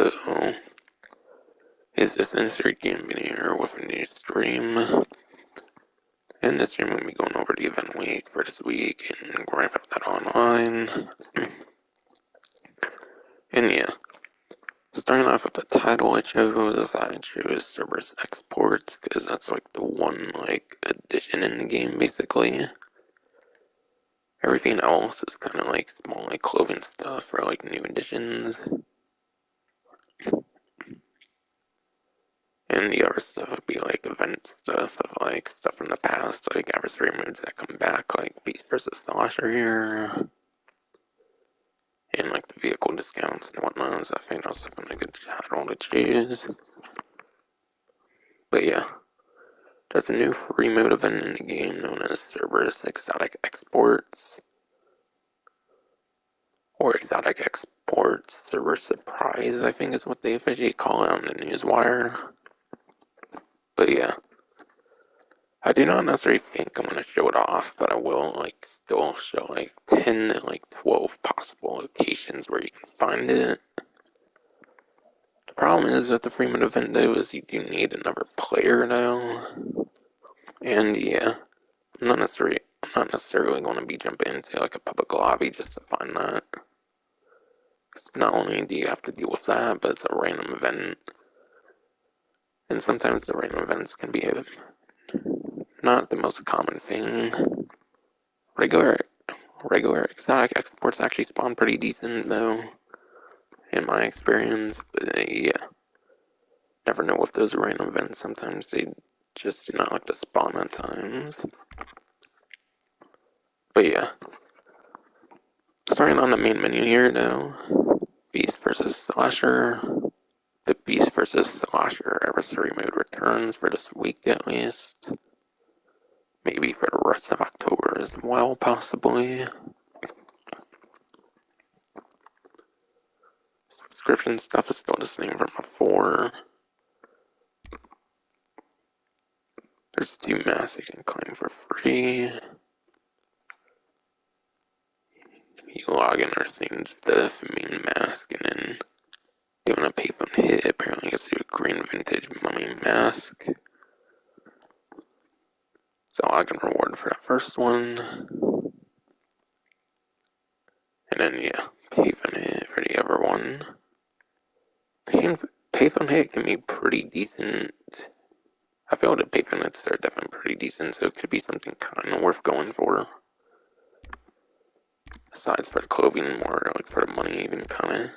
Hello, it's this insert game here with a new stream. In this stream, I'm going to be going over the event week for this week and wrap up that online. And yeah, starting off with the title I chose Cerberus Exports, because that's like the one addition in the game basically. Everything else is kind of like small clothing stuff for new additions. And the other stuff would be event stuff of stuff from the past, adversary modes that come back, Beast versus Slosher here. And the vehicle discounts and whatnot, so I think that's definitely a good title to choose. But yeah, there's a new free mode event in the game known as Cerberus Exotic Exports. Or Exotic Exports, Cerberus Surprise, I think is what they officially call it on the newswire. But yeah, I do not necessarily think I'm going to show it off, but I will still show 10 to 12 possible locations where you can find it. The problem is with the Freeman event though is you do need another player now. And yeah, I'm not necessarily going to be jumping into a public lobby just to find that. Because not only do you have to deal with that, but it's a random event. And sometimes the random events can be not the most common thing. Regular exotic exports actually spawn pretty decent though, in my experience. But yeah, never know if those are random events. Sometimes they just do not like to spawn at times. But yeah, starting on the main menu here though, Beast versus Slasher. The Beast versus Slasher adversary mode returns for this week at least. Maybe for the rest of October as well, possibly. Subscription stuff is still the same from before. There's 2 masks you can claim for free. You log in or change the main mask and then doing a payphone hit apparently gets you a green vintage mummy mask. So log in reward for that first one. And then yeah, payphone hit for the other one. Payphone hit can be pretty decent. I feel that payphone hits are definitely pretty decent, so it could be something kind of worth going for. Besides for the clothing, more for the money even kind of.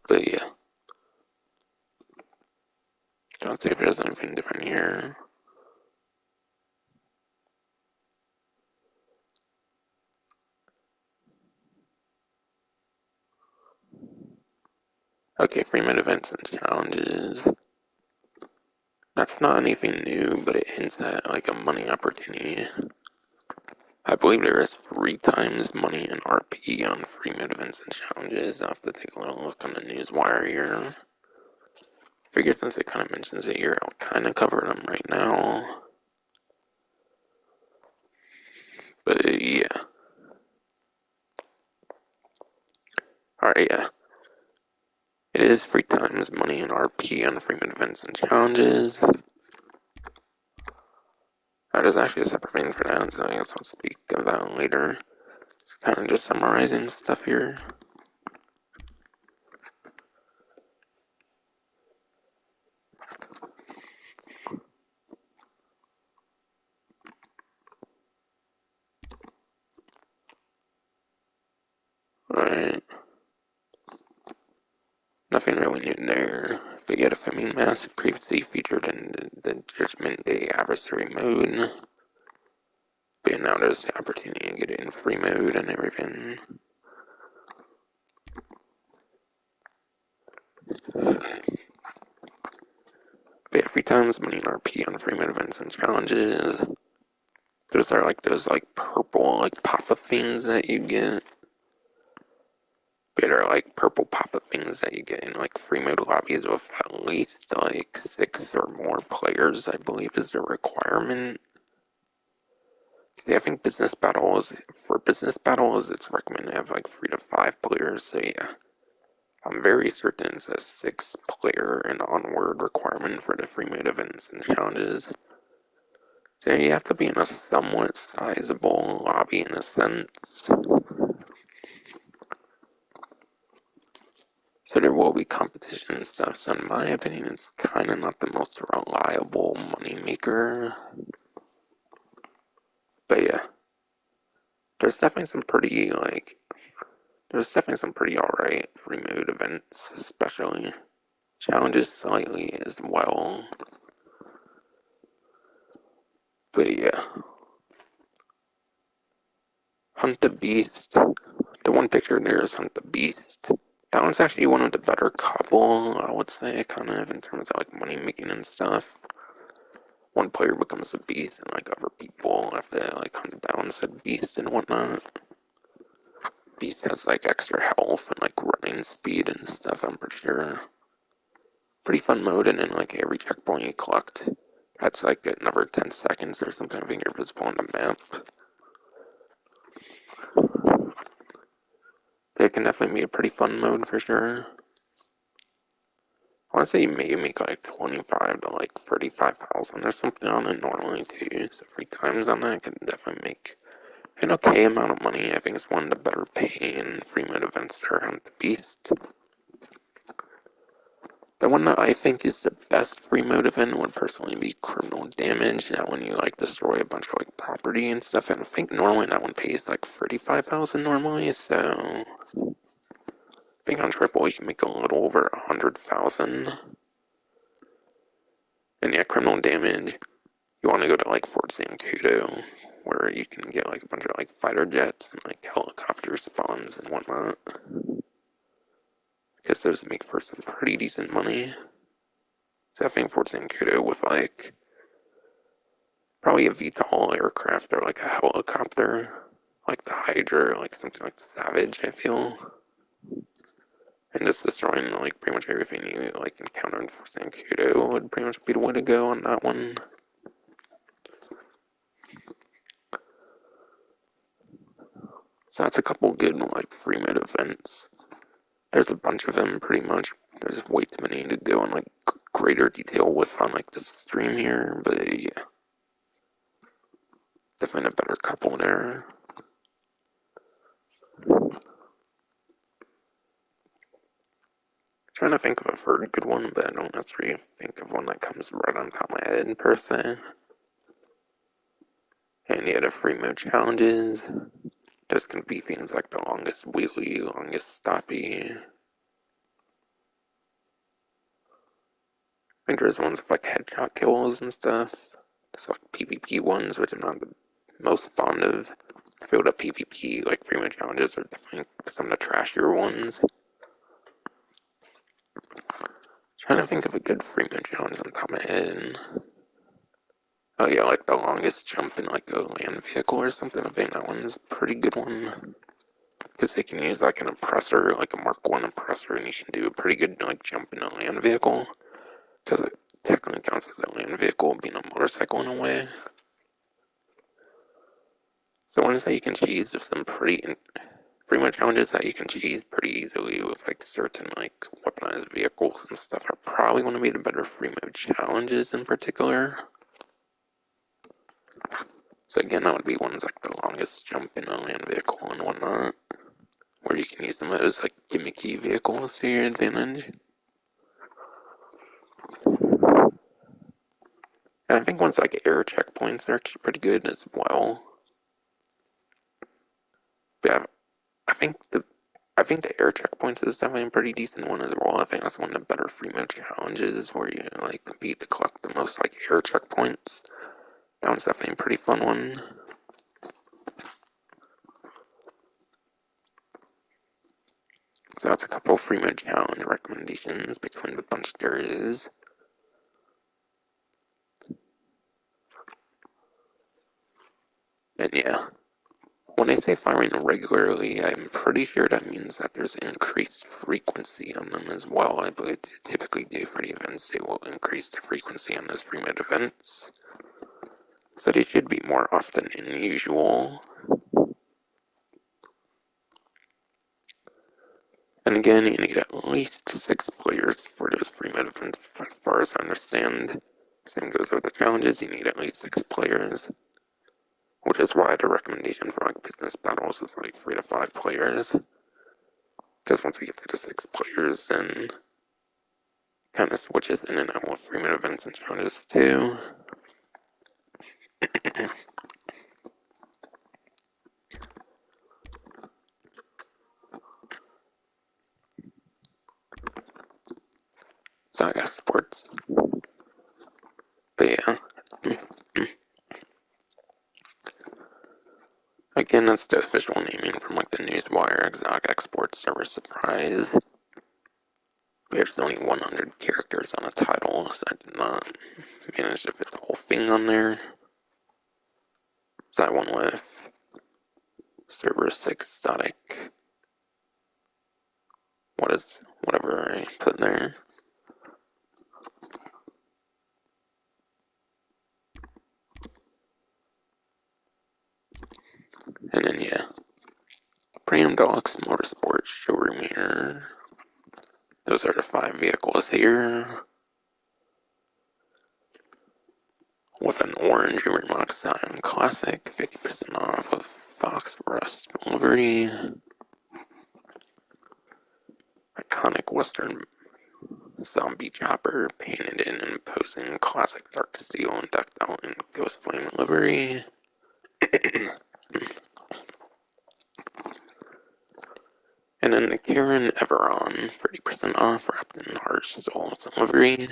But yeah. Trying to see if there's anything different here. Okay, Freeman events and challenges. That's not anything new, but it hints at a money opportunity. I believe there is 3 times money in RP on Freeman events and challenges. I'll have to take a little look on the newswire here. Figured since it kind of mentions it here, I'll kind of cover them right now. But yeah. Alright, yeah. It is 3 times money in RP on Freeman events and challenges. That is actually a separate thing for that, so I guess I'll speak of that later. It's kind of just summarizing stuff here. Alright. Nothing really new there. But yet, if I mean massive previously featured in the Judgment Day adversary mode. But now there's the opportunity to get it in free mode and everything. But every time there's money in RP on free mode events and challenges. Those are those purple pop-up things that you get. But are purple pop-up things that you get in free mode lobbies with at least 6 or more players, I believe is the requirement. See, I think for business battles, it's recommended to have like 3 to 5 players. So yeah, I'm very certain it's a 6 player and onward requirement for the free mode events and challenges. So you have to be in a somewhat sizable lobby in a sense. So there will be competition and stuff. So in my opinion, it's kind of not the most reliable money maker. But yeah, there's definitely some pretty alright free mode events, especially challenges slightly as well. But yeah, Hunt the Beast. The one picture there is Hunt the Beast. That one's actually one of the better couple, I would say, kind of in terms of like money making and stuff. One player becomes a beast, and like other people have to like hunt down said beast and whatnot. Beast has like extra health and like running speed and stuff, I'm pretty sure. Pretty fun mode, and then like every checkpoint you collect, that's like another 10 seconds or something. I think you're visible on the map. It can definitely be a pretty fun mode for sure. I want to say you maybe make like 25 to like 35,000 or something on it normally too. So 3 times on that can definitely make an okay amount of money. I think it's one of the better paying free mode events there on the Beast. The one that I think is the best free mode event would personally be Criminal Damage. That one you like destroy a bunch of like property and stuff, and I think normally that one pays like 35,000 normally. So I think on triple you can make a little over 100,000. And yeah, Criminal Damage. You want to go to like Fort Zancudo, where you can get like a bunch of like fighter jets and like helicopter spawns and whatnot. Because those make for some pretty decent money. So I think Fort Zancudo with like probably a VTOL aircraft or like a helicopter, like the Hydra, like something like the Savage, I feel. And just destroying like pretty much everything you like encounter in Fort Zancudo would pretty much be the way to go on that one. So that's a couple good like free mode events. There's a bunch of them pretty much. There's way too many to go in like greater detail with on like this stream here, but yeah. Definitely a better couple there. Trying to think of a third good one, but I don't necessarily think of one that comes right on top of my head per se. And yeah, the free mode challenges. There's gonna be things like the longest wheelie, longest stoppy. I think there's ones with like headshot kills and stuff. There's like PvP ones, which I'm not the most fond of. I feel the PvP like free mode challenges are definitely some of the trashier ones. Trying to think of a good free mode challenge on top of my head. Oh yeah, like the longest jump in like a land vehicle or something. I think that one's a pretty good one. Because they can use like an oppressor, like a Mark 1 oppressor, and you can do a pretty good like jump in a land vehicle. Because it technically counts as a land vehicle, being a motorcycle in a way. So ones that you can cheese with some pretty much challenges that you can cheese pretty easily with like certain like weaponized vehicles and stuff are probably going to be the better free mode challenges in particular. So again, that would be ones like the longest jump in a land vehicle and whatnot, where you can use them as like gimmicky vehicles to your advantage. And I think ones like air checkpoints are actually pretty good as well. But yeah, I think the air checkpoints is definitely a pretty decent one as well. I think that's one of the better free mode challenges where you like compete to collect the most like air checkpoints. That one's definitely a pretty fun one. So that's a couple free mode challenge recommendations between the bunch there is. And yeah, when I say firing regularly, I'm pretty sure that means that there's increased frequency on them as well. I believe typically do for the events, they will increase the frequency on those free mode events. so they should be more often than usual. And again, you need at least 6 players for those free-mid events, as far as I understand. Same goes with the challenges, you need at least 6 players, which is why the recommendation for like business battles is like 3 to 5 players. Because once you get to the 6 players, then kind of switches in and out with free-mid events and challenges too. So I got sports. But yeah. Again, that's the official naming from like the Newswire Exotic Export Server Surprise. There's only 100 characters on the title, so I did not manage to fit the whole thing on there. So I went with Cerberus Exotic. Whatever I put there. And then yeah. Pram Deluxe Motorsport Showroom here. Those are the 5 vehicles here. With an orange Remox Zion Classic, 50% off of Fox Rust livery. Iconic Western zombie chopper, painted in an imposing classic dark steel and decked out in Ghost Flame livery. And then the Karen Everon, 30% off, wrapped in harsh Zol's livery,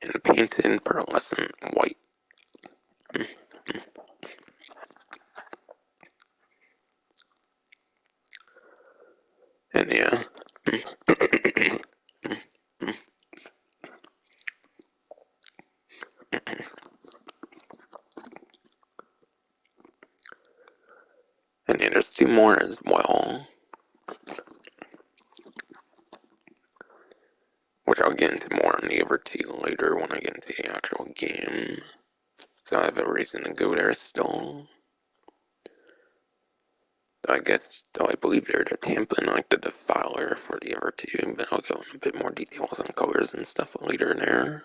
and painted pearlescent white. And yeah. And yeah, there's 2 more as well, which I'll get into more on the other 2 later when I get into the actual game. So I have a reason to go there still. I guess, though I believe they're the Tampa and like the Defiler for the other 2, but I'll go in a bit more details on colors and stuff later in there.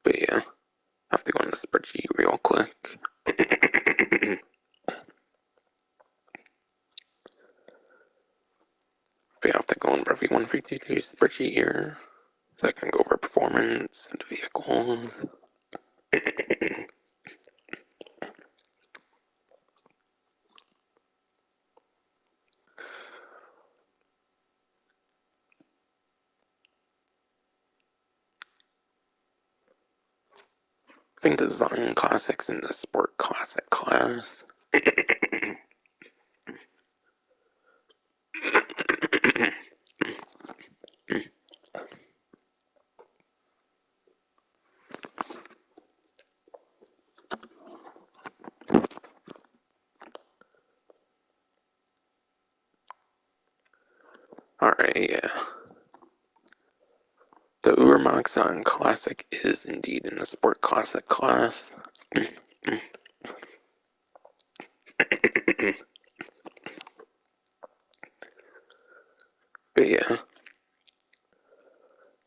But yeah, I have to go on the spreadsheet real quick. But yeah, I have to go on every 152 spreadsheet here, so I can go over performance and vehicles. I think design classics in the sport classic class. Alright, yeah. The Urmaxon Classic is indeed in the Sport Classic class. But yeah.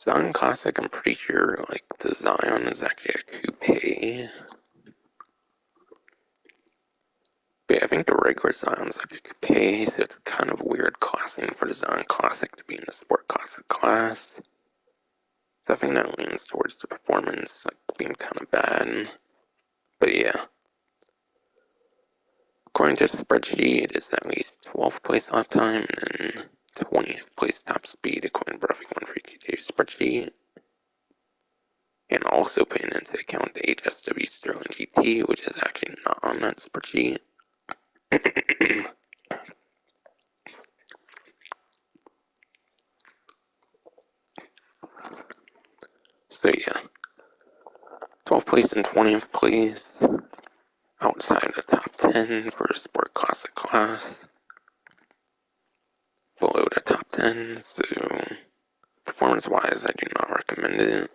Zion Classic, I'm pretty sure like the Zion is actually a coupe. But yeah, I think the regular Zion's like a coupe, so it's kind of weird classing for the Zion Classic to be in the Sport Classic class. So I think that leans towards the performance like being kind of bad. But yeah. According to the spreadsheet, it is at least 12th place off time and 20th place top speed according to Bruffy 132 spreadsheet. And also putting into account the HSW Sterling GT, which is actually not on that spreadsheet. So yeah. 12th place and 20th place. Outside the top 10 for a sport classic class. Below the top 10, so performance-wise, I do not recommend it.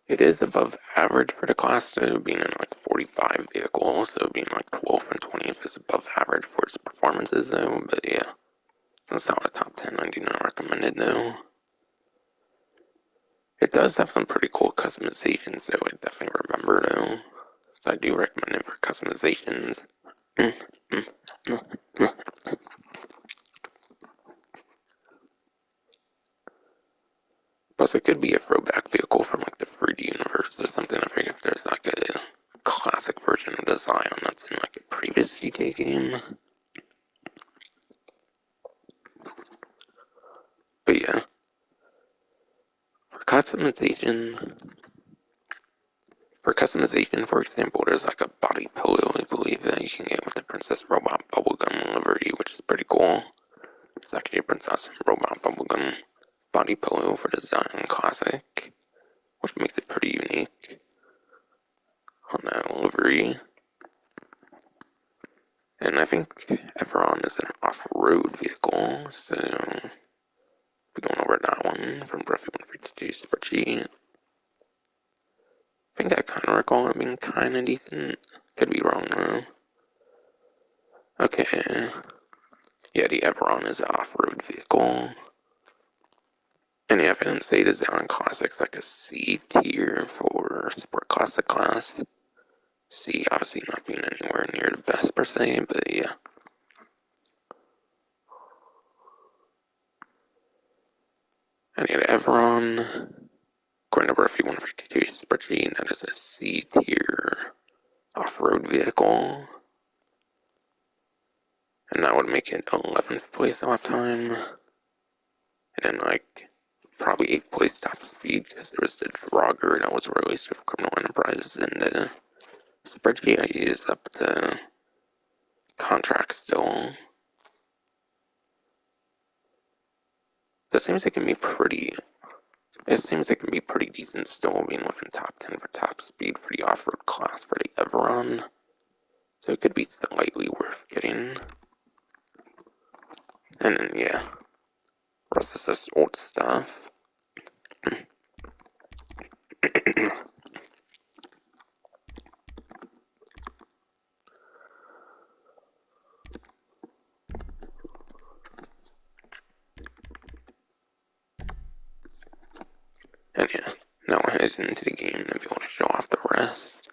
It is above average for the class, so being in like 45 vehicles, so being like 12th and 20th is above average for its performances though, but yeah. Since out of the top 10, I do not recommend it though. It does have some pretty cool customizations though, I definitely remember though. So I do recommend it for customizations. Plus, it could be a throwback vehicle from like the 3D universe or something. I forget if there's like a classic version of the Zion that's in like a previous GTA game. But yeah, for customization, for example, there's like a body pillow, I believe, that you can get with the Princess Robot Bubblegum livery, which is pretty cool. It's actually a Princess Robot Bubblegum body pillow for the Zion Classic, which makes it pretty unique on that livery. And I think Everon is an off-road vehicle, so we're going over that one from Bruffy 152 spreadsheet. I think I kind of recall it being kind of decent. Could be wrong though. Okay. Yeah, the Everon is an off-road vehicle. And yeah, if I didn't say it is on Classics, like a C tier for Sport Classic class. C obviously not being anywhere near the best per se, but yeah. And yeah, the Everon, according to Bruffy 152 spreadsheet, that is a C tier off-road vehicle. And that would make it 11th place lap time. And then like probably 8th place top speed because there was the Draugr that was released with Criminal Enterprises and the spreadsheet I used up the contract still. So it seems it can be pretty decent still being within top 10 for top speed for the off-road class for the Everon. So it could be slightly worth getting. And then yeah, the rest is just old stuff. And yeah, now we're heading into the game to be able to show off the rest.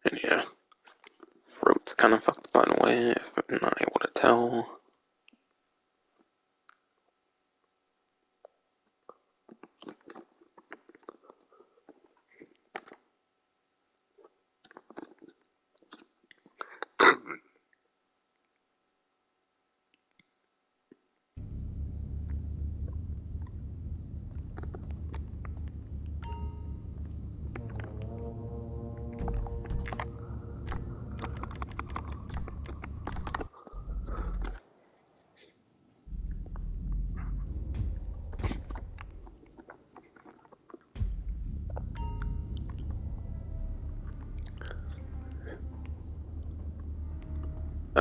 And yeah, throat's kind of fucked by the way, if I'm not able to tell.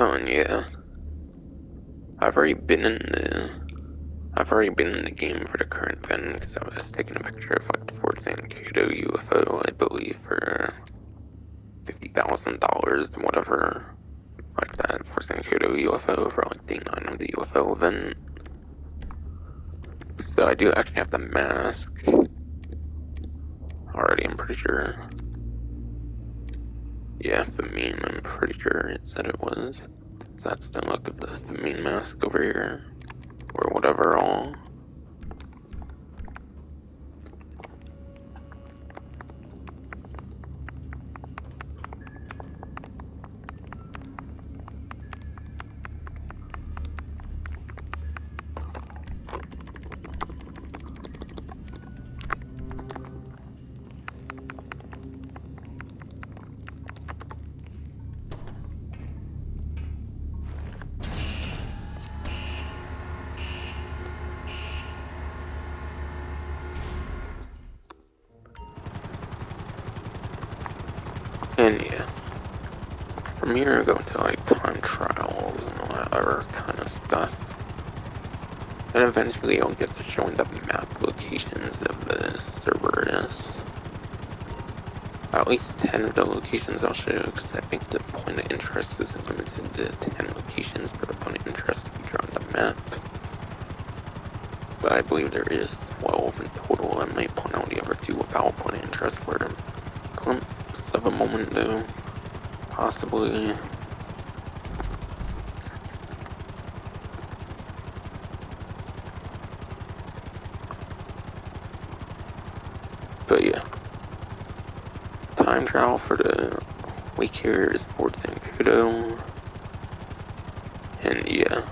Oh, and yeah, I've already been in the game for the current event because I was taking a picture of like the Fort Zancudo UFO, I believe, for $50,000 and whatever, like that Fort Zancudo UFO for like day 9 of the UFO event. So I do actually have the mask already, I'm pretty sure. Yeah, Famine, I'm pretty sure it said it was. So that's the look of the Famine mask over here, or whatever all. And yeah, from here I go into like time trials and all that other kind of stuff. And eventually I'll get to showing the map locations of the Cerberus. At least 10 of the locations I'll show, because I think the point of interest is limited to 10 locations for the point of interest to be on the map. But I believe there is 12 in total. I might point out the other two without point of interest for a glimpse of a moment though. Possibly. But yeah. Time trial for the week here is Fort Zancudo. And yeah.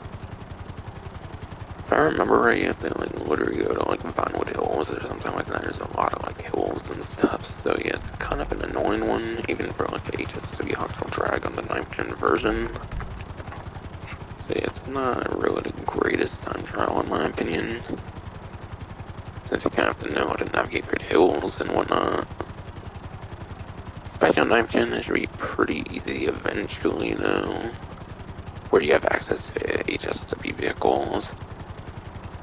If I remember right, you have to like literally go to like Vinewood Hills or something like that. There's a lot of like hills and stuff. So yeah, it's kind of an annoying one, even for like the HSW Hostile Drag on the 9th gen version. So yeah, it's not really the greatest time trial in my opinion. Since you kind of have to know how to navigate through the hills and whatnot. Especially on 9th gen, it should be pretty easy eventually though. Where you have access to HSW vehicles.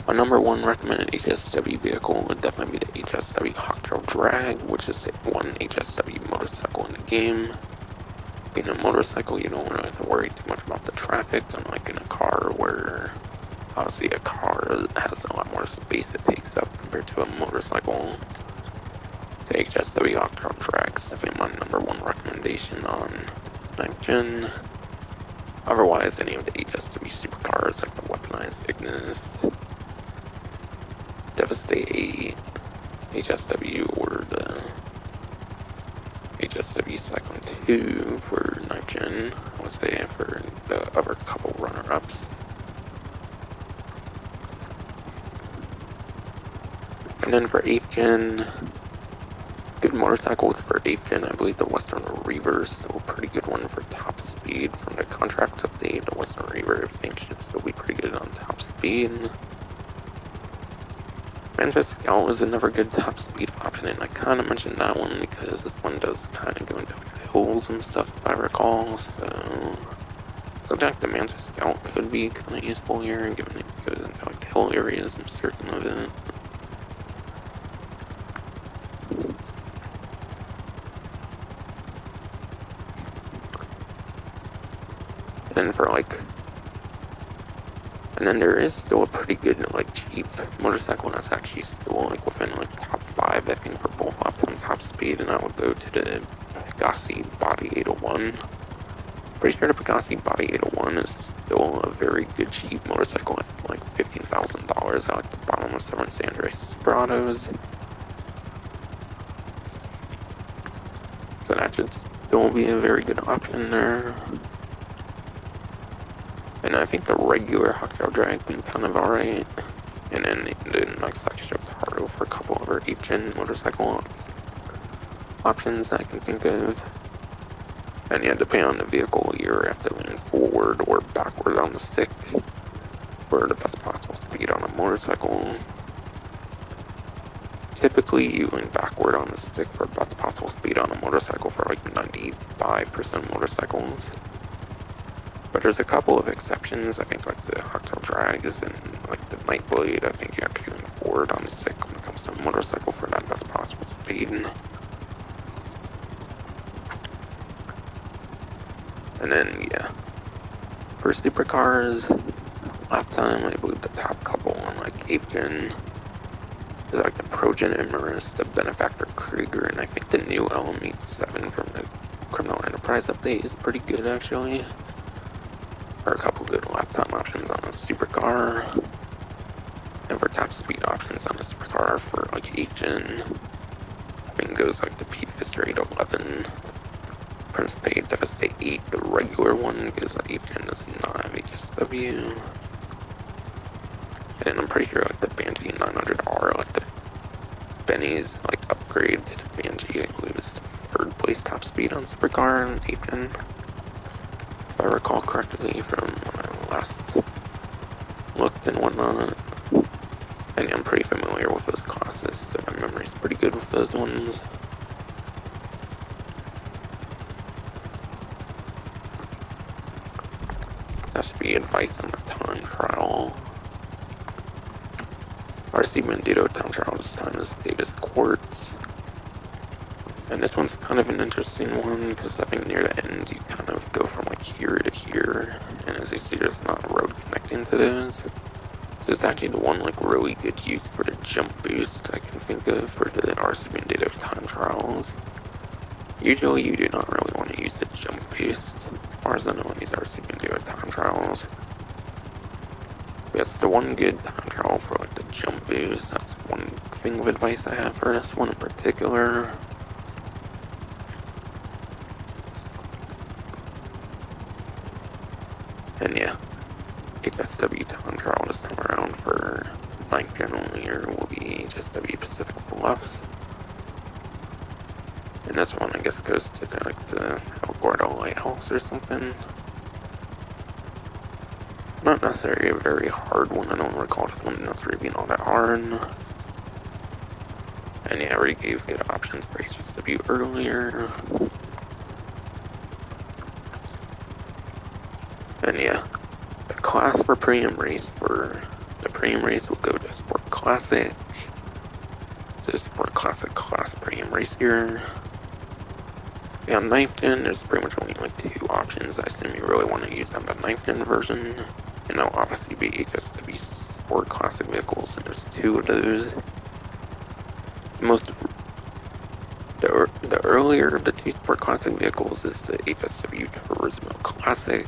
My number one recommended HSW vehicle would definitely be the HSW Hostile Drag, which is one HSW motorcycle in the game. Being a motorcycle, you don't really have to worry too much about the traffic, unlike in a car where obviously a car has a lot more space it takes up compared to a motorcycle. The HSW Hostile Drag is definitely my number one recommendation on 9th gen. Otherwise, any of the HSW supercars like the weaponized Ignis, Devastate HSW, or the HSW Cyclone 2 for 9th gen, I would say, for the other couple runner-ups. And then for 8th gen, good motorcycles for 8th gen, I believe the Western Reaver is still a pretty good one for top speed from the contract update. The Western Reaver, I think, should still be pretty good on top speed. Manchester Scout was another good top speed option, and I kind of mentioned that one because this one does kind of go into hills and stuff, if I recall, so something like the Manchester Scout could be kind of useful here, given it goes into like hill areas, I'm certain of it. And then there is still a pretty good, like, cheap motorcycle that's actually still, like, within, like, top 5, I think, for both lap-time top speed, and I would go to the Pegassi Body 801. Pretty sure the Pegassi Body 801 is still a very good, cheap motorcycle at, like, $15,000. I like the bottom of 7 San Andreas Separados. So that should still be a very good option there. And I think the regular Hostile Drag been kind of alright. And then next I showed Hardo for a couple other 8th gen motorcycle options that I can think of. And yeah, depending on the vehicle, you have to lean forward or backward on the stick for the best possible speed on a motorcycle. Typically, you lean backward on the stick for best possible speed on a motorcycle for like 95% motorcycles. But there's a couple of exceptions. I think like the Hostile Drags and like the Nightblade, I think you have to lean forward on the stick when it comes to a motorcycle for that best possible speed. And then yeah, for supercars, lap time, I believe the top couple on like 8th gen is like the Progen Immortus, the Benefactor Krieger, and I think the new Element 7 from the Criminal Enterprise update is pretty good actually. For a couple good lap time options on a supercar, and for top speed options on a supercar for like 8th gen, I think goes like the Speedster 811, Prince Bay Devastate 8, the regular one goes like 8th gen does not have HSW, and I'm pretty sure like the Banshee 900R, like the Benny's like upgrade to the Banshee, I believe is the 3rd place top speed on supercar in 8th gen. If I recall correctly from when I last looked and whatnot. And yeah, I'm pretty familiar with those classes, so my memory's pretty good with those ones. That should be advice on the time trial. RC Bandito time trial this time is Davis Quartz. And this one's kind of an interesting one because I think near the end you kind of go from like here to here, and as you see there's not a road connecting to those. So it's actually the one like really good use for the jump boost I can think of for the RC Bandito time trials. Usually you do not really want to use the jump boost, as far as I know in these RC Bandito time trials. That's the one good time trial for like the jump boost. That's one thing of advice I have for this one in particular. And yeah, HSW time trial this time around for 9th gen only year will be HSW Pacific Bluffs. And this one I guess goes to like the El Gordo Lighthouse or something. Not necessarily a very hard one, I don't recall this one necessarily being all that hard. And yeah, I already gave good options for HSW earlier. And yeah, the class for premium race will go to Sport Classic. So Sport Classic class premium race here. Yeah, on 9th gen, there's pretty much only like 2 options. I assume you really want to use them the 9th gen version. And they'll obviously be HSW Sport Classic vehicles, and there's 2 of those. The earlier of the 2 Sport Classic vehicles is the HSW Turismo Classic.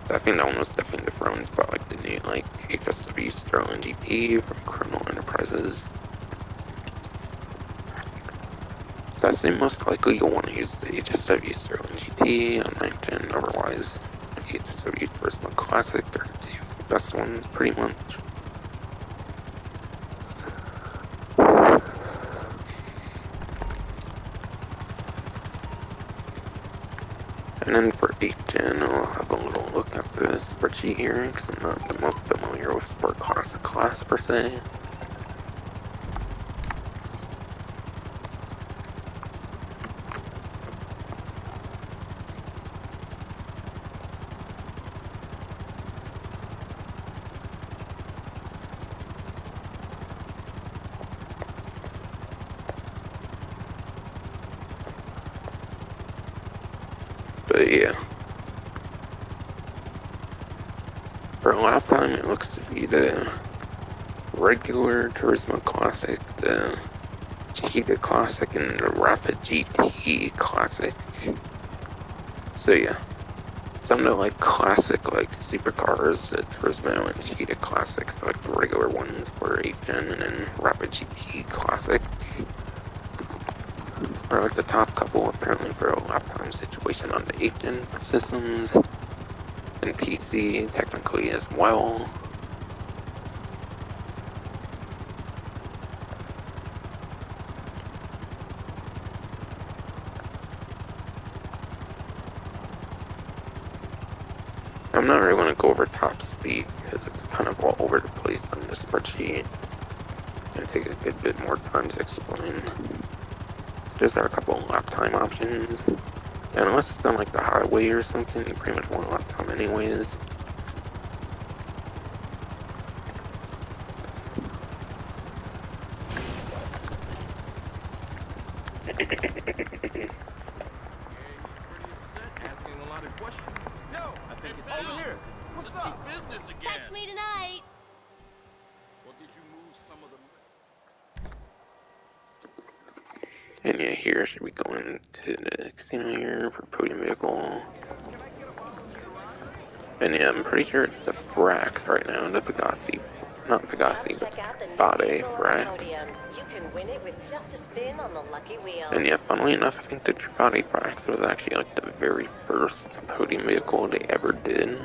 I think that one was definitely different, but like the new like HSW Sterling GT from Criminal Enterprises. So I say most likely you'll want to use the HSW Sterling GT on 9th gen, otherwise the HSW Turismo Classic are the 2 best ones pretty much. And then for 8th gen, I'll have a little look at the spreadsheet here, because I'm not the most familiar with Sport Classic class per se. But yeah, for lap time it looks to be the regular Turismo Classic, the Cheetah Classic, and the Rapid GT Classic. So yeah, some of the like classic like supercars, the Turismo and Cheetah Classic, like the regular ones for 8th gen, and then Rapid GT Classic are like the top couple apparently for a lap time situation on the 8th gen systems, and PC technically as well. I'm not really going to go over top speed because it's kind of all over the place on this spreadsheet and take a good bit more time to explain. So there's a couple of lap time options, and unless it's on like the highway or something, you pretty much want lap time anyways. Text me tonight. Well, did you move some of the... And yeah, here should be going to the casino here for podium vehicle. And yeah, I'm pretty sure it's the Frax right now, the Pegassi, not Pegassi, but Bade Frax. You can win it with just a spin on the lucky wheel. And yeah, funnily enough, I think the Trifati Frax was actually like the very first podium vehicle they ever did.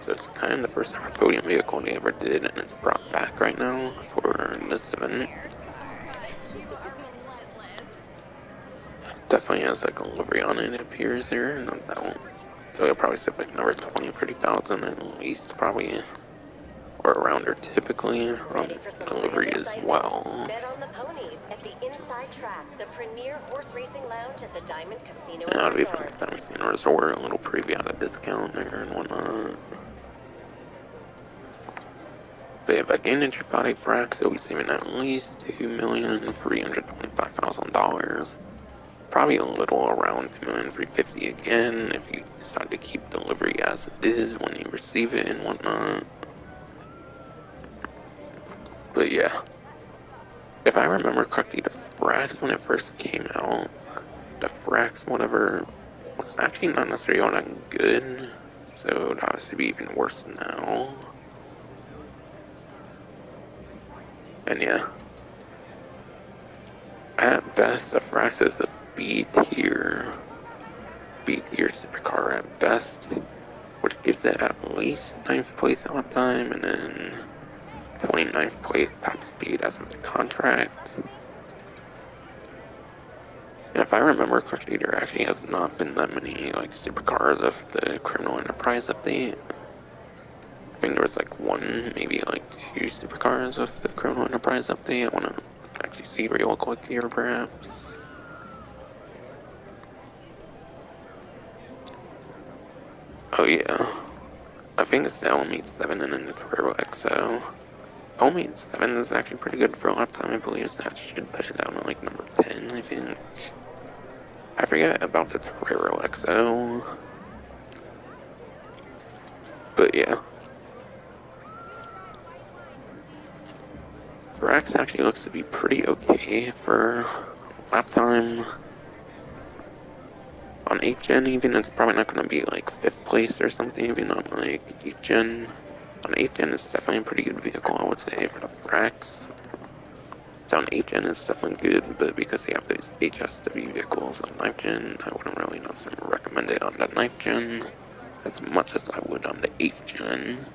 So it's kind of the first podium vehicle they ever did, and it's brought back right now for this event. Definitely has like a livery on it, it appears here, no doubt. So it'll probably sit like number 20, 30,000 at least, probably, or around there typically, on the livery as well. Bet on the ponies at the Inside Track, the premier horse racing lounge at the Diamond Casino And and that'll be from Resort. Diamond Casino Resort, a little preview at a discount there and whatnot. But if I gain entry body fracs, it'll be saving at least $2,325,000. Probably a little around $2,350,000 again if you decide to keep delivery as it is when you receive it and whatnot. But yeah, if I remember correctly, the fracs when it first came out, the fracs whatever was actually not necessarily all that good, so it would obviously be even worse now. And yeah, at best, the fracs is a B tier supercar at best, which gives it at least 9th place on time and then 29th place top speed as of the contract. And if I remember correctly, there actually has not been that many like supercars of the Criminal Enterprise update. I think there was like one, maybe like two supercars of the Criminal Enterprise update. I want to actually see real quick here, perhaps. Oh yeah, I think it's the Element 7 and then the Turbo XO. Element 7 is actually pretty good for a lap time. I believe that should put it down at like number 10, I think. I forget about the Torero XO. But yeah. Brax actually looks to be pretty okay for lap time. On 8th gen, even, it's probably not going to be like 5th place or something, even on like 8th gen. On 8th gen, it's definitely a pretty good vehicle, I would say, for the Frax. So on 8th gen, it's definitely good, but because they have those HSW vehicles on 9th gen, I wouldn't really necessarily recommend it on the 9th gen as much as I would on the 8th gen.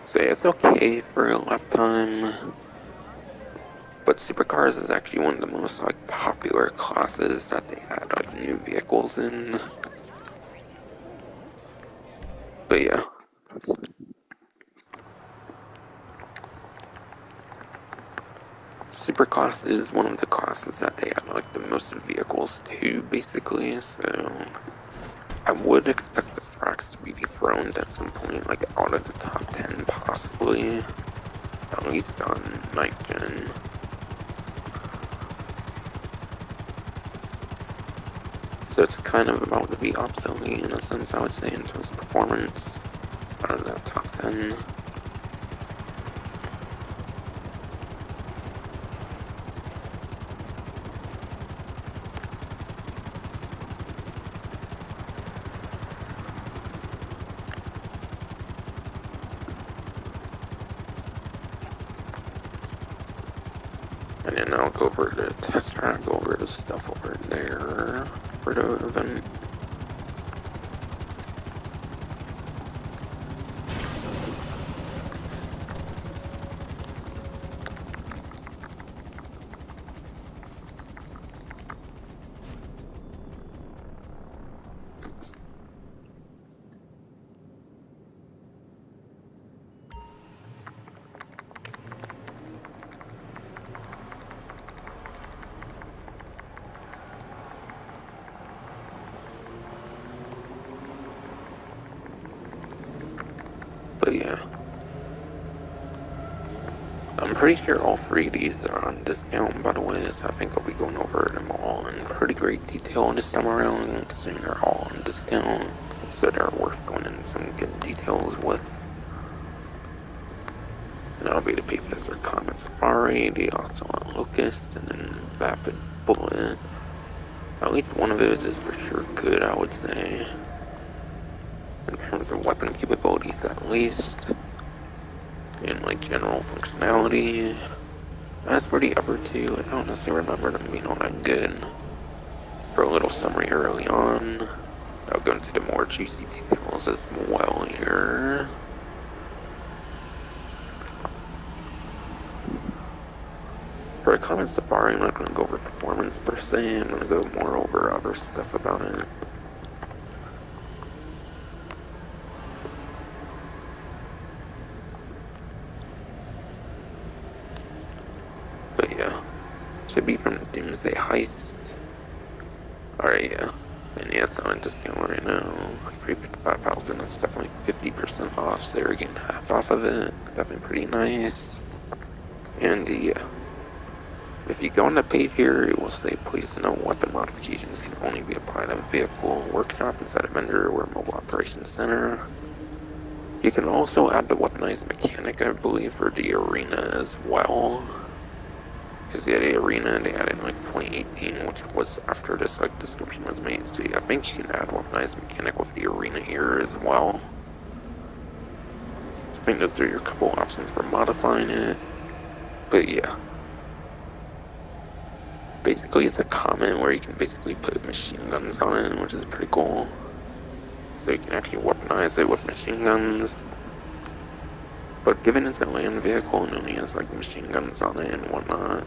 So yeah, it's okay for a lap time. But supercars is actually one of the most like popular classes that they add like new vehicles in. But yeah. Superclass is one of the classes that they add like the most vehicles to, basically, so I would expect the Frax to be dethroned at some point, like out of the top 10 possibly, at least on 9th gen. So it's kind of about to be obsolete in a sense, I would say, in terms of performance out of that top 10. And then I'll go over the test track, go over the stuff over there for the event. But yeah, I'm pretty sure all three of these are on discount, by the way, so I think I'll be going over them all in pretty great detail this time around, considering they're all on discount, so they're worth going into some good details with. And that'll be the Pathfinder Comet Safari, the Ocelot Locust, and then Vapid Bullet. At least one of those is for sure good, I would say. In terms of weapon capabilities, at least. And like general functionality. As for the other two, I don't necessarily remember them being all that good. For a little summary early on, I'll go into the more juicy details as well here. For the Comet Safari, I'm not going to go over performance per se, I'm going to go more over other stuff about it. should be from the Doomsday Heist. Alright, yeah. And yeah, it's on a discount right now. Like 355,000. That's definitely 50% off, so you're getting half off of it. Definitely pretty nice. And yeah. If you go on the page here, it will say please note weapon modifications can only be applied on vehicle, workshop, inside a vendor, or mobile operations center. You can also add the weaponized mechanic, I believe, for the arena as well. Because yeah, the arena they added in like 2018, which was after this like description was made. So yeah, I think you can add weaponized mechanic with the arena here as well. So I think those are your couple options for modifying it. But yeah. Basically, it's a comment where you can basically put machine guns on it, which is pretty cool. So you can actually weaponize it with machine guns. But given it's a land vehicle and only has like machine guns on it and whatnot,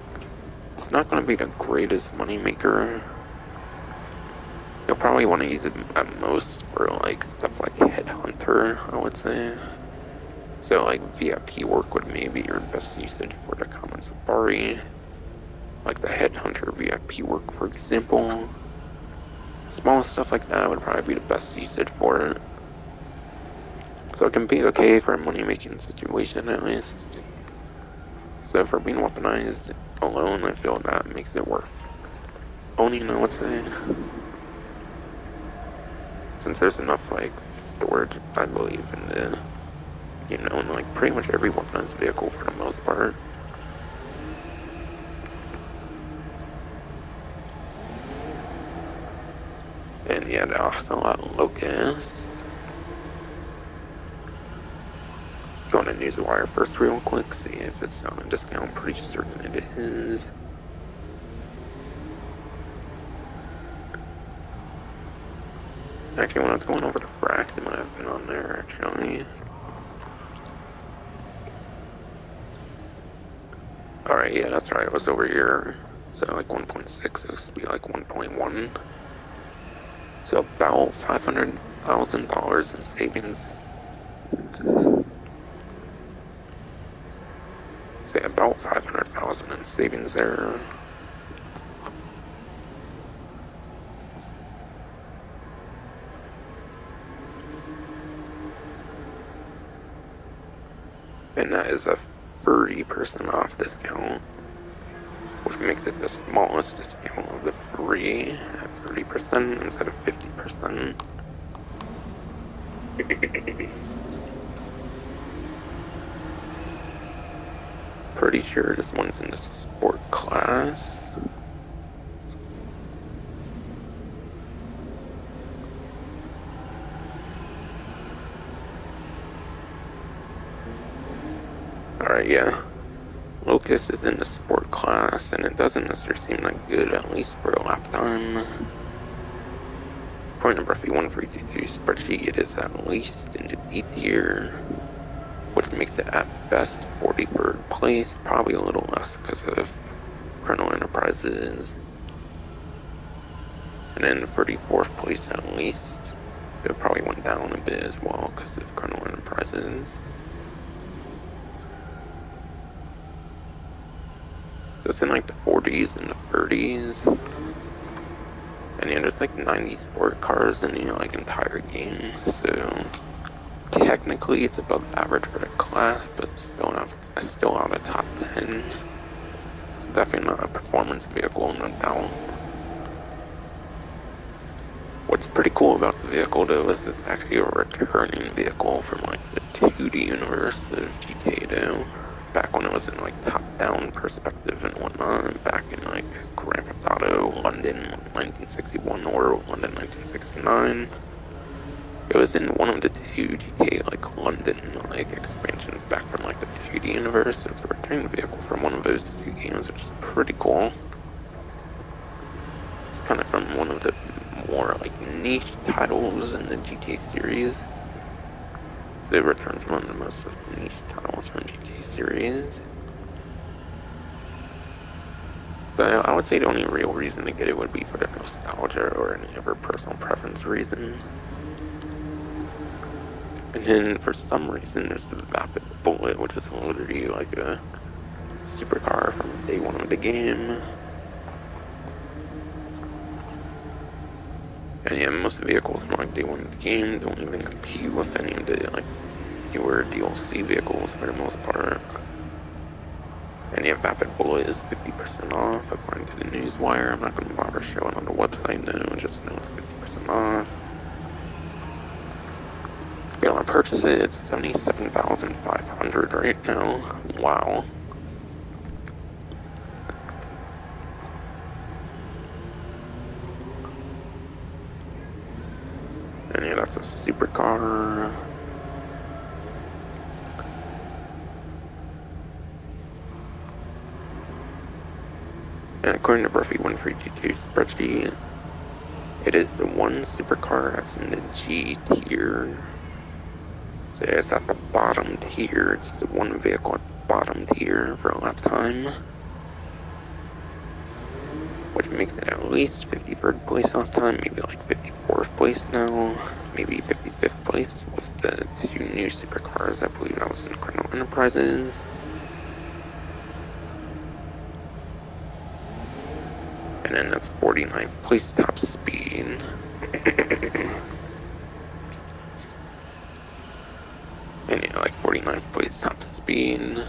it's not going to be the greatest moneymaker. You'll probably want to use it at most for like stuff like Headhunter, I would say. So like VIP work would maybe be your best usage for the Common Safari. Like the Headhunter VIP work, for example. Small stuff like that would probably be the best usage for it. So it can be okay for a money-making situation at least. So for being weaponized alone, I feel that makes it worth owning, I would say. Since there's enough like storage, I believe, in the, you know, in like pretty much every weaponized vehicle for the most part. And yeah, the Ocelot Locust. Go on to Newswire first real quick, see if it's on a discount. I'm pretty certain it is. Actually, when I was going over the fracks, it might have been on there, actually. Alright, yeah, that's right, it was over here. So like 1.6, it used to be like 1.1. So about $500,000 in savings. Say about 500,000 in savings there. And that is a 30% off discount, which makes it the smallest discount of the three at 30% instead of 50%. Pretty sure this one's in the sport class. Alright, yeah. Locust is in the sport class, and it doesn't necessarily seem like good, at least for a lap time. Point number 132 spreadsheet, it is at least in the D tier, which makes it at best 43rd place, probably a little less because of Colonel Enterprises. And then 34th place at least. It probably went down a bit as well because of Colonel Enterprises. So it's in like the 40s and the 30s. And yeah, there's like 90 sport cars in the like entire game. So technically it's above average for the class, but still out of top 10. It's definitely not a performance vehicle, no doubt. What's pretty cool about the vehicle though is it's actually a returning vehicle from like the 2D universe of GTA though. Back when it was in like top-down perspective and whatnot, back in like Grand Theft Auto London 1961 or London 1969. It was in one of the two GTA like London like expansions back from like the 2D universe. It's a returning vehicle from one of those two games, which is pretty cool. It's kind of from one of the more like niche titles in the GTA series. So it returns one of the most like, niche titles from GTA series. So I would say the only real reason to get it would be for the nostalgia or any other personal preference reason. And then for some reason there's the Vapid Bullet, which is literally like a supercar from day one of the game. And yeah, most vehicles from like day one of the game don't even compete with any of the like newer DLC vehicles for the most part. And yeah, Vapid Bullet is 50% off according to the newswire. I'm not going to bother showing on the website though, just know it's 50% off. If you want to purchase it, it's 77,500 right now. Wow. And yeah, that's a supercar. And according to Bruffy 1322 spreadsheet, it is the one supercar that's in the G tier. So it's at the bottom tier. It's the one vehicle at the bottom tier for lap time. Which makes it at least 53rd place off time, maybe like 54th place now, maybe 55th place with the two new supercars. I believe that was in Chrono Enterprises. And then that's 49th place top speed. And yeah, like 49th place top speed.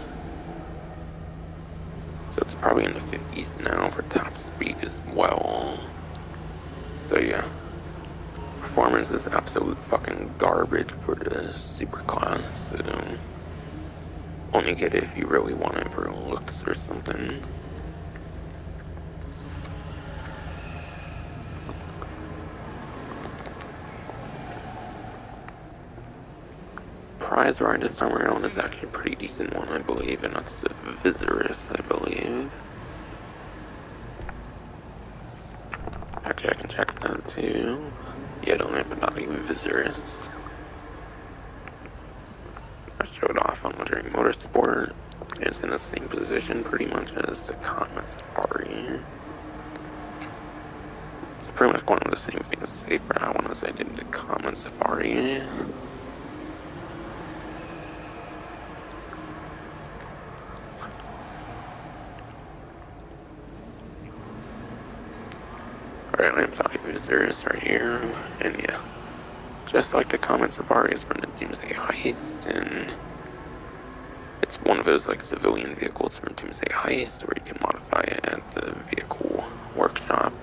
So it's probably in the 50s now for top speed as well. So yeah. Performance is absolute fucking garbage for the superclass, so only get it if you really want it for looks or something. Prize ride this time around is actually a pretty decent one, I believe, and that's the Cerberus, I believe. Actually, I can check that too. Yeah, don't have about even Cerberus. I showed off on Luxury Motorsport. It's in the same position pretty much as the Comet Safari. It's pretty much going with the same thing to say for that one as I did the Comet Safari. Alright, I'm talking about Cerberus right here, and yeah. Just like the Comet Safari, it's from the Doomsday Heist, and it's one of those like civilian vehicles from Doomsday Heist where you can modify it at the vehicle workshop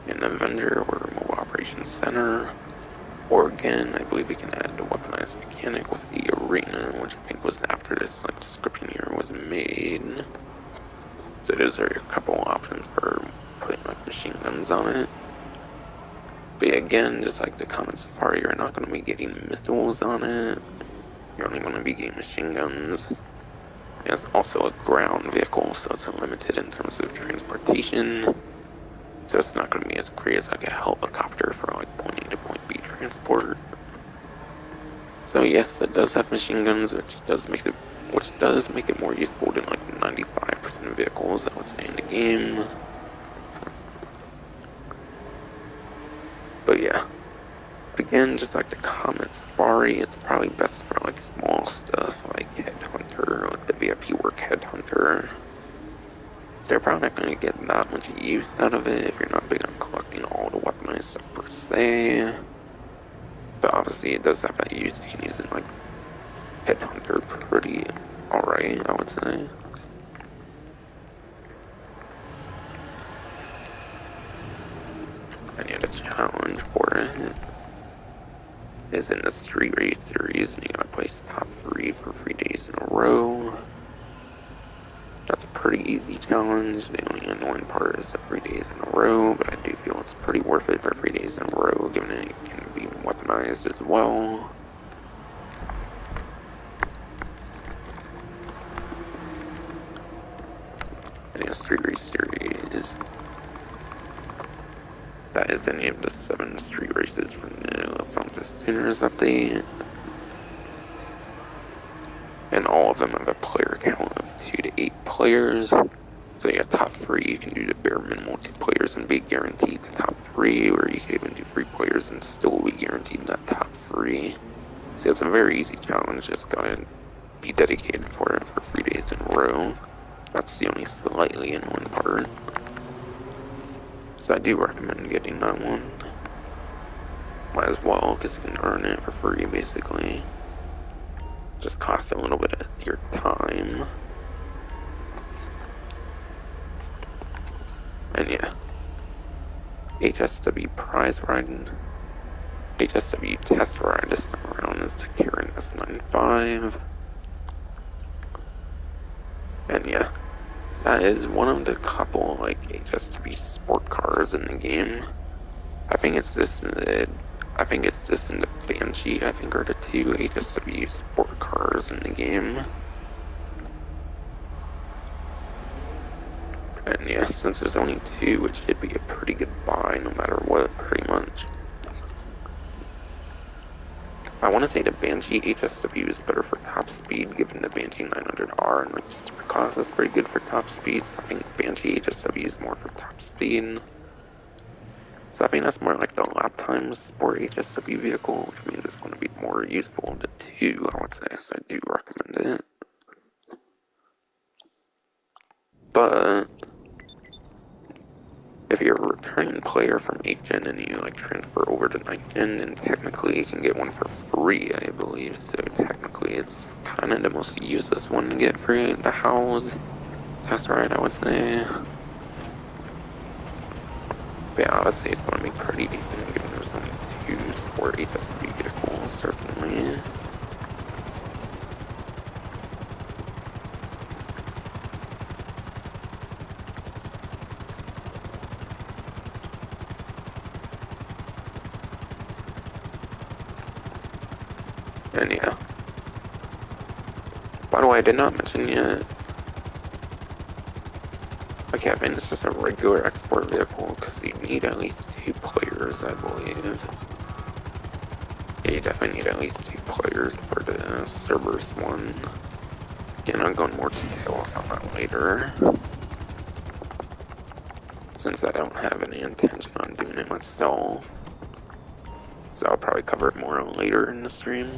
in the vendor or mobile operations center. Or again, I believe we can add the weaponized mechanic with the arena, which I think was after this like description here was made. So those are a couple options for putting like machine guns on it. But again, just like the Comet Safari, you're not going to be getting missiles on it. You're only going to be getting machine guns. It's also a ground vehicle, so it's limited in terms of transportation. So it's not going to be as great as like a helicopter for like point A to point B transport. So yes, it does have machine guns, which does make it more useful than like 95% of vehicles I would say in the game. But yeah, again, just like the Comet Safari, it's probably best for like small stuff like Headhunter, like the VIP work Headhunter. They're probably not going to get that much use out of it if you're not big on collecting all the weaponized stuff per se. But obviously it does have that use. You can use it like Headhunter pretty alright, I would say. And yeah, the challenge for it is in the Street Race series, and you gotta place top 3 for 3 days in a row. That's a pretty easy challenge. The only annoying part is the 3 days in a row, but I do feel it's pretty worth it for 3 days in a row, given it can be weaponized as well. And the Street Race series, that is any of the 7 street races from the Los Santos Tuners update. And all of them have a player count of 2 to 8 players. So yeah, top 3 you can do the bare minimal 2 players and be guaranteed the top 3, or you can even do 3 players and still be guaranteed that top 3. So it's a very easy challenge, just gotta be dedicated for it for 3 days in a row. That's the only slightly annoying part. So I do recommend getting that one. might as well, because you can earn it for free, basically. Just costs a little bit of your time. And yeah, HSW prize riding. HSW test ride this time around is the Kirin S95. And yeah, that is one of the couple like HSW sport cars in the game. I think it's just in the Banshee, I think, are the two HSW sport cars in the game. And yeah, since there's only two, it should be a pretty good buy no matter what, pretty much. I want to say the Banshee HSW is better for top speed, given the Banshee 900R and like Supercross is pretty good for top speed. I think Banshee HSW is more for top speed. So I think that's more like the lap time sport HSW vehicle, which means it's going to be more useful of the two, I would say. So I do recommend it. But if you're a returning player from 8th gen and you like transfer over to 9th gen, then technically you can get one for free, I believe. So technically it's kind of the most useless one to get free in the house. That's right, I would say. But yeah, obviously it's going to be pretty decent given there's only two sport HSV vehicles, certainly. And yeah. By the way, I did not mention yet. Okay, I mean, it's just a regular export vehicle because you need at least two players, I believe. Yeah, you definitely need at least two players for the Cerberus one. Again, I'll go into more details on that later. Since I don't have any intention on doing it myself. So I'll probably cover it more later in the stream.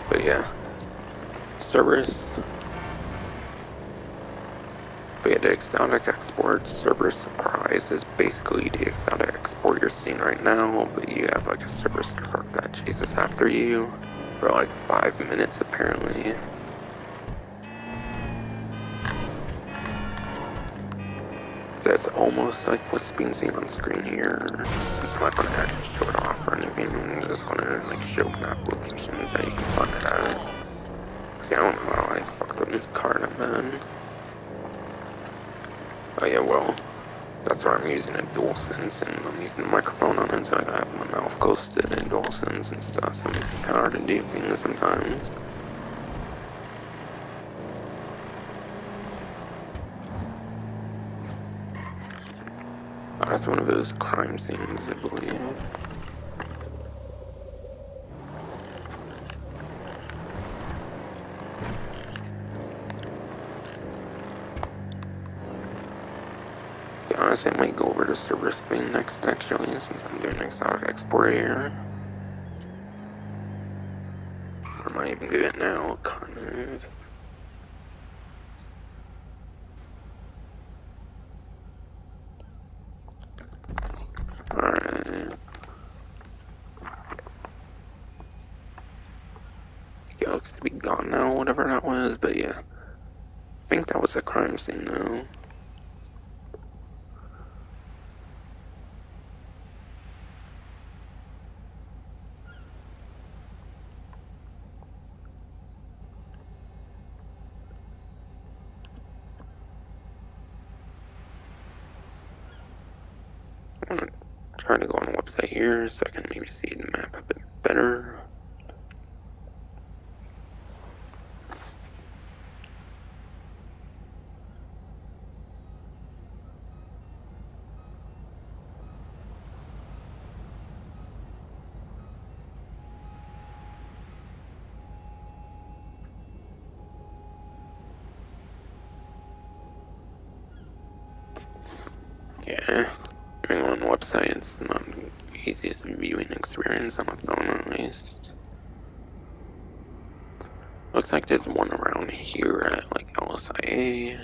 But yeah, Cerberus. But yeah, the exotic export, Cerberus Surprise, is basically the exotic export you're seeing right now, but you have like a Cerberus truck that chases after you for like 5 minutes apparently. So it's almost like what's being seen on screen here, since I'm not going to actually show it off or anything, I'm just going to like show map locations that you can find it at. Okay, I don't know how I fucked up this card, man. Oh yeah, well, that's why I'm using a DualSense and I'm using the microphone on it so I can have my mouth close to the DualSense and stuff, so it's kind of hard to do things sometimes. Oh, that's one of those crime scenes, I believe. Yeah, honestly, I might go over to Cerberus thing next, actually, since I'm doing exotic export here. Or I might even do it now, kind of. Alright. It looks to be gone now, whatever that was, but yeah. I think that was a crime scene, though. I'm gonna try to go on the website here so I can maybe see the map a bit better. Yeah, even on the website, it's not the easiest viewing experience on a phone, at least. Looks like there's one around here at like LSIA.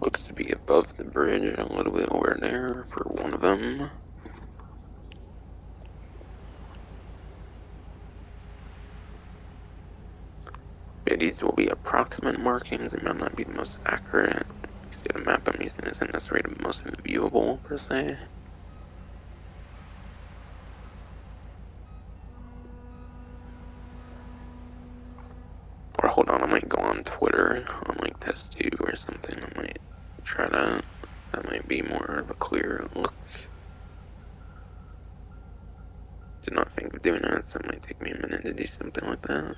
Looks to be above the bridge, a little bit over there for one of them. Yeah, these will be approximate markings, they might not be the most accurate. You see, the map I'm using isn't necessarily the most viewable, per se. Or hold on, I might go on Twitter on like Test2 or something. I might try that. That might be more of a clear look. Did not think of doing that, so it might take me a minute to do something like that.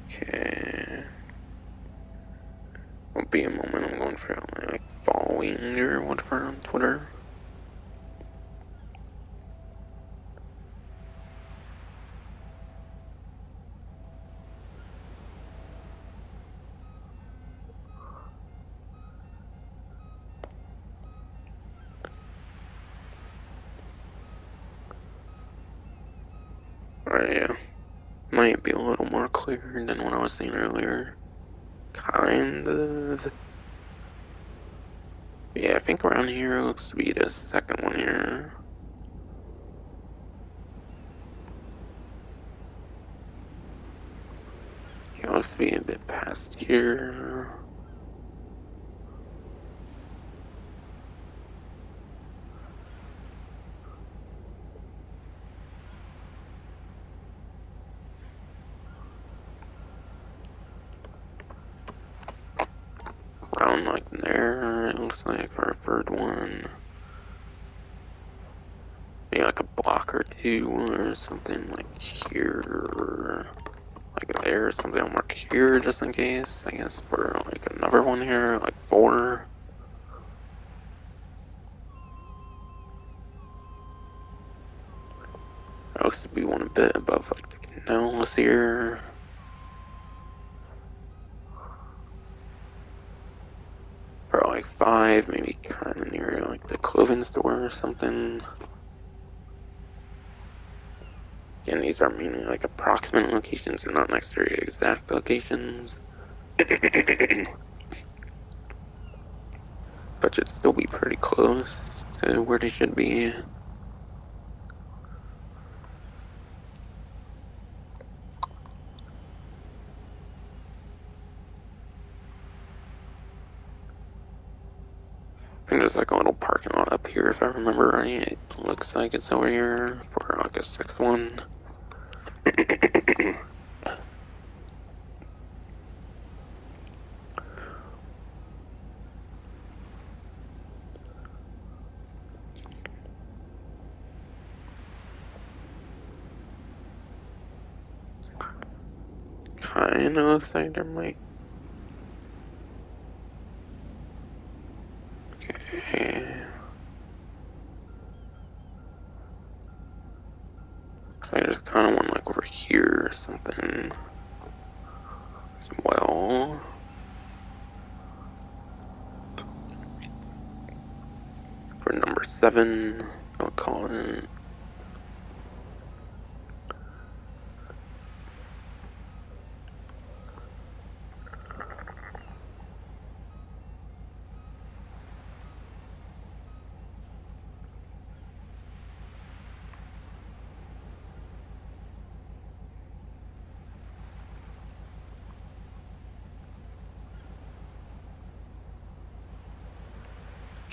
Okay. Will be a moment. I'm going for like following or whatever on Twitter. Alright, yeah. Might be a little more clear than what I was saying earlier. Kind of. Yeah, I think around here looks to be the second one here. Yeah, looks to be a bit past here. Around like there, it looks like for a third one. Maybe like a block or two or something like here. Like there, something I'll mark here just in case. I guess for like another one here, like 4. That looks to be one a bit above like the canals here. Or like 5, maybe kind of near like the clothing store or something. Again, these are mainly like approximate locations, they're not necessarily exact locations. But should still be pretty close to where they should be. I think there's like a little parking lot up here if I remember right. It looks like it's over here for like a 6th one. Kinda looks like there might. Okay. Looks like there's kind of one like over here or something as well. For number 7, I'll call it.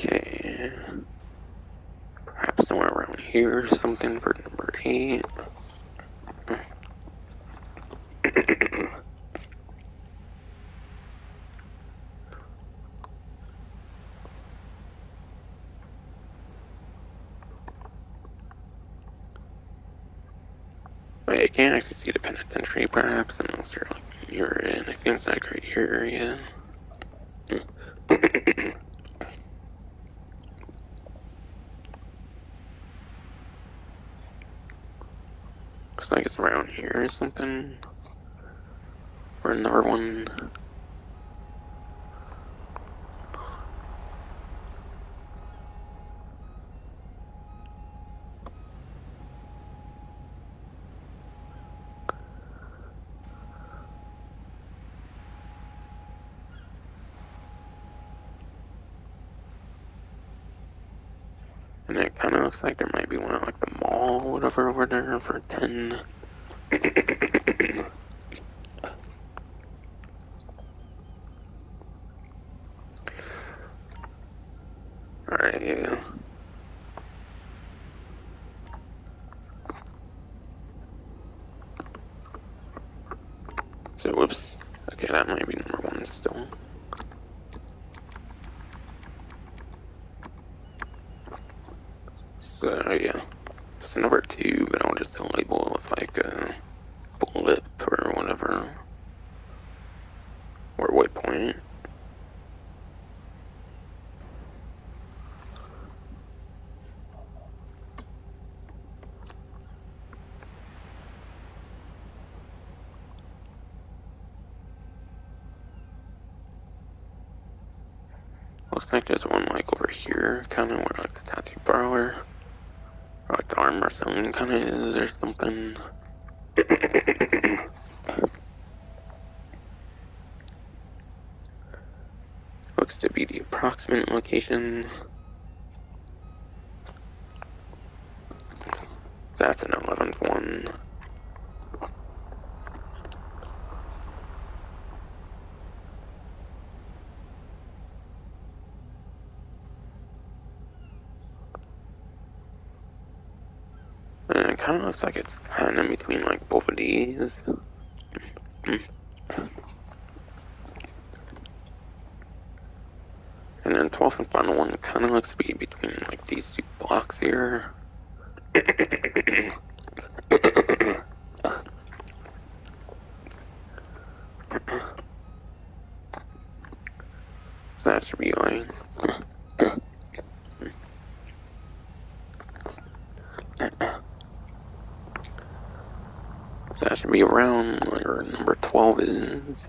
Okay. Perhaps somewhere around here or something for number 8. Wait, I can't actually see the penitentiary perhaps unless they're like near it. I think it's like right here, yeah. like it's around here or something. Or another one. And it kind of looks like there might be one at like the mall or whatever over there for 10. Alright, yeah. So, whoops. Okay, that might be number one still. So, yeah. It's number two, but I'll just label it with like a bullet or whatever. Or waypoint. Looks like there's one like over here, kind of where like the tattoo parlor, or like the arm wrestling kind of is or something. Looks to be the approximate location. So that's an 11th one. And it kind of looks like it's kind of between like both of these. And then 12th and final one kind of looks to be between like these two blocks here. So that should be like. So that should be around where number 12 is.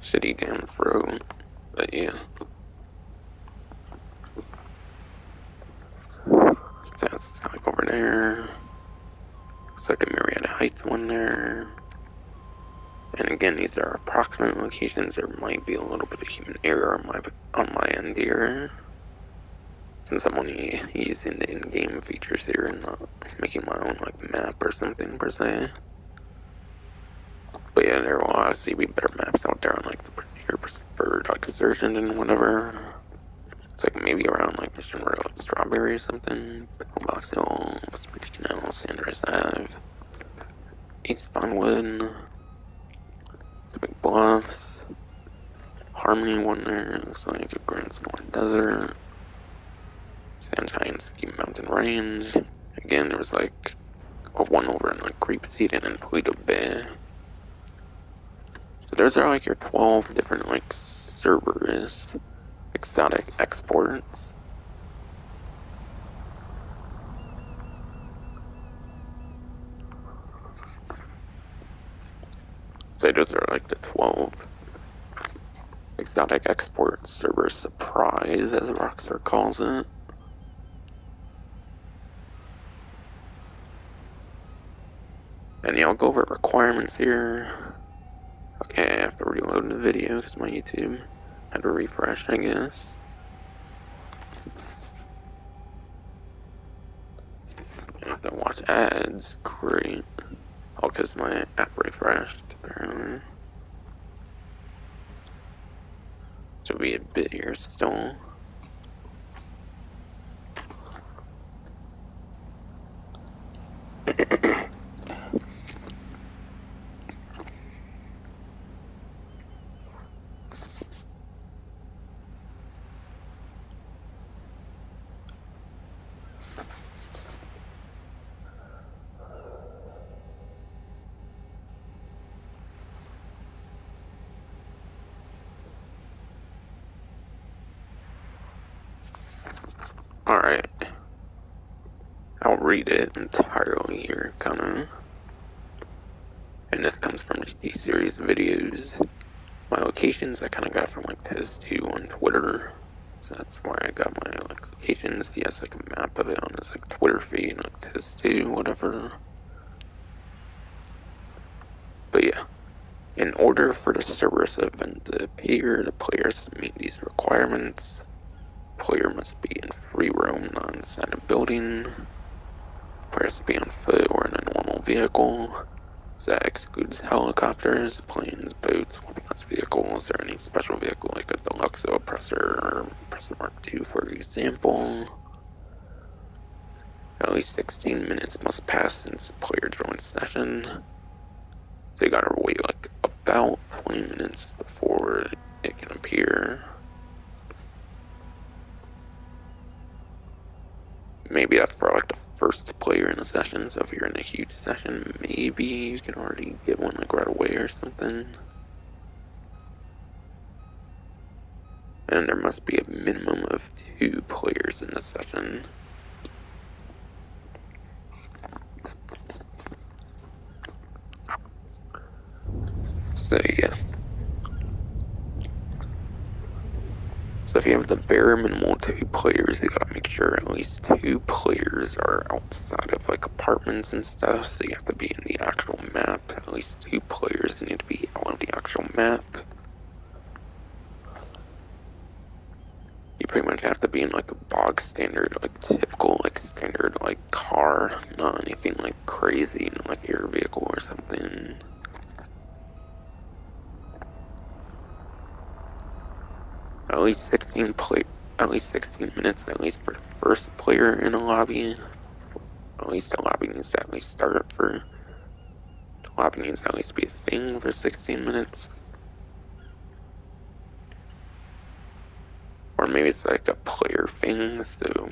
Shitty damn throat. But yeah. So that's like over there. Looks like a Marietta Heights one there. And again, these are approximate locations. There might be a little bit of human error on my end here, since I'm only using the in-game features here and not making my own like map or something per se. But yeah, there will obviously be better maps out there on like your preferred like Surgeon and whatever. It's like maybe around like Mission Road, Strawberry or something. Box Hill, Spooky Canal, Sanders Ave, East Vinewood, the Big Bluffs, Harmony one there, looks like a Grand Snowy Desert, Sunshine Ski Mountain Range. Again, there was like a one over in like Creep Seed and in Toledo Bay. So those are like your 12 different like Cerberus exotic exports. So those are like the 12 exotic exports, Cerberus Surprise, as Rockstar calls it. And yeah, I'll go over requirements here. Okay, I have to reload the video because my YouTube had to refresh, I guess. I have to watch ads. Great. Oh, because my app refreshed, apparently. So it'll be a bit here still. Alright. read it entirely here, kinda. And this comes from GT series videos. My locations I kinda got from like Tez2 on Twitter. So that's why I got my like locations. He has like a map of it on his like Twitter feed, like Tez2, whatever. But yeah. In order for the Cerberus event to appear, the player has to meet these requirements. The player must be in free roam, not inside a building. The player has to be on foot or in a normal vehicle. So that excludes helicopters, planes, boats, weaponized vehicles, or any special vehicle like a deluxe oppressor or Oppressor Mark II, for example. At least 16 minutes must pass since the player joins session. So you gotta wait like about 20 minutes before it can appear. Maybe that's for like the first player in a session, so if you're in a huge session, maybe you can already get one like right away or something. And there must be a minimum of 2 players in the session. So yeah. So if you have the bare minimal 2 players, you gotta make sure at least 2 players are outside of like apartments and stuff, so you have to be in the actual map. At least 2 players need to be out of the actual map. You pretty much have to be in like a bog standard, like typical, like standard, like car, not anything like crazy, like air vehicle or something. At least 16 play, at least 16 minutes, at least for the first player in a lobby. At least the lobby needs to at least start for. The lobby needs to at least be a thing for 16 minutes. Or maybe it's like a player thing, so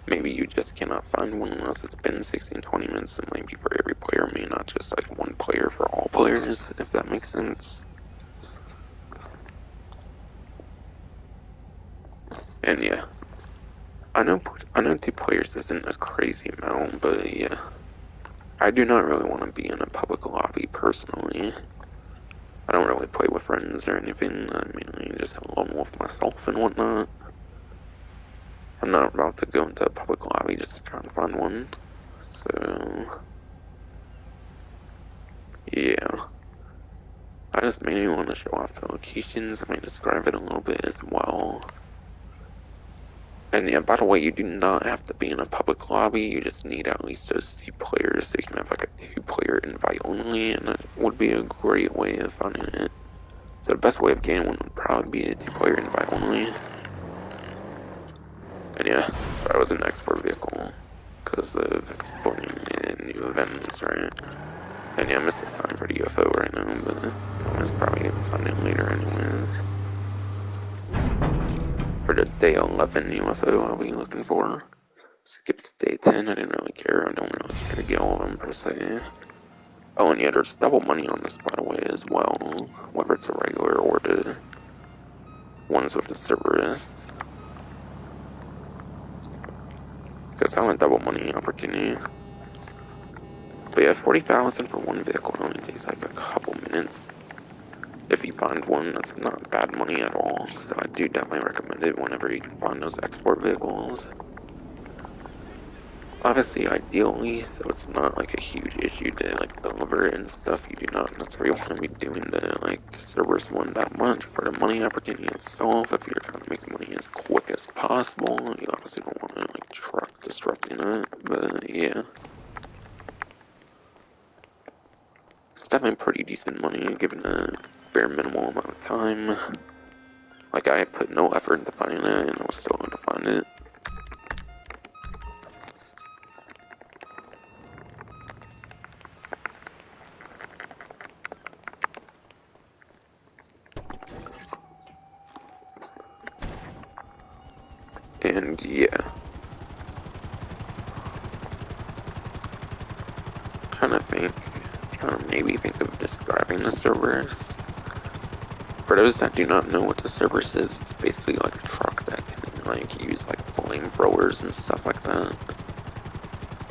maybe you just cannot find one unless it's been 16-20 minutes, and maybe for every player, maybe not just like one player for all players, if that makes sense. And yeah, I know 2 players isn't a crazy amount, but yeah, I do not really want to be in a public lobby personally. I don't really play with friends or anything. I mainly just alone with myself and whatnot. I'm not about to go into a public lobby just to try and find one. So yeah, I just mainly want to show off the locations. I might describe it a little bit as well. And yeah, by the way, you do not have to be in a public lobby. You just need at least those 2 players, so you can have like a 2-player invite only, and that would be a great way of finding it. So the best way of getting one would probably be a 2-player invite only. And yeah, so I was an export vehicle because of exporting new events, right? And yeah, I missed the time for the UFO right now, but I'm just probably gonna find it later anyways. For the day 11 UFO I'll be looking for. Skipped day 10, I didn't really care. I don't really care to get all of them per se. Oh, and yeah, there's double money on this, by the way, as well. Whether it's a regular or the ones with the Cerberus. Because I want double money opportunity. But yeah, 40,000 for one vehicle only takes like a couple minutes. If you find one, that's not bad money at all. So I do definitely recommend it whenever you can find those export vehicles. Obviously, ideally, so it's not like a huge issue to like deliver it and stuff. You do not necessarily want to be doing the like Cerberus one that much for the money opportunity itself. If you're trying to make money as quick as possible, you obviously don't want to like truck disrupting it. But yeah, it's definitely pretty decent money given the bare minimal amount of time. Like I put no effort into finding it, and I was still able to find it. And yeah, trying to maybe think of describing the Cerberus. For those that do not know what the Cerberus is, it's basically like a truck that can like use like flamethrowers and stuff like that.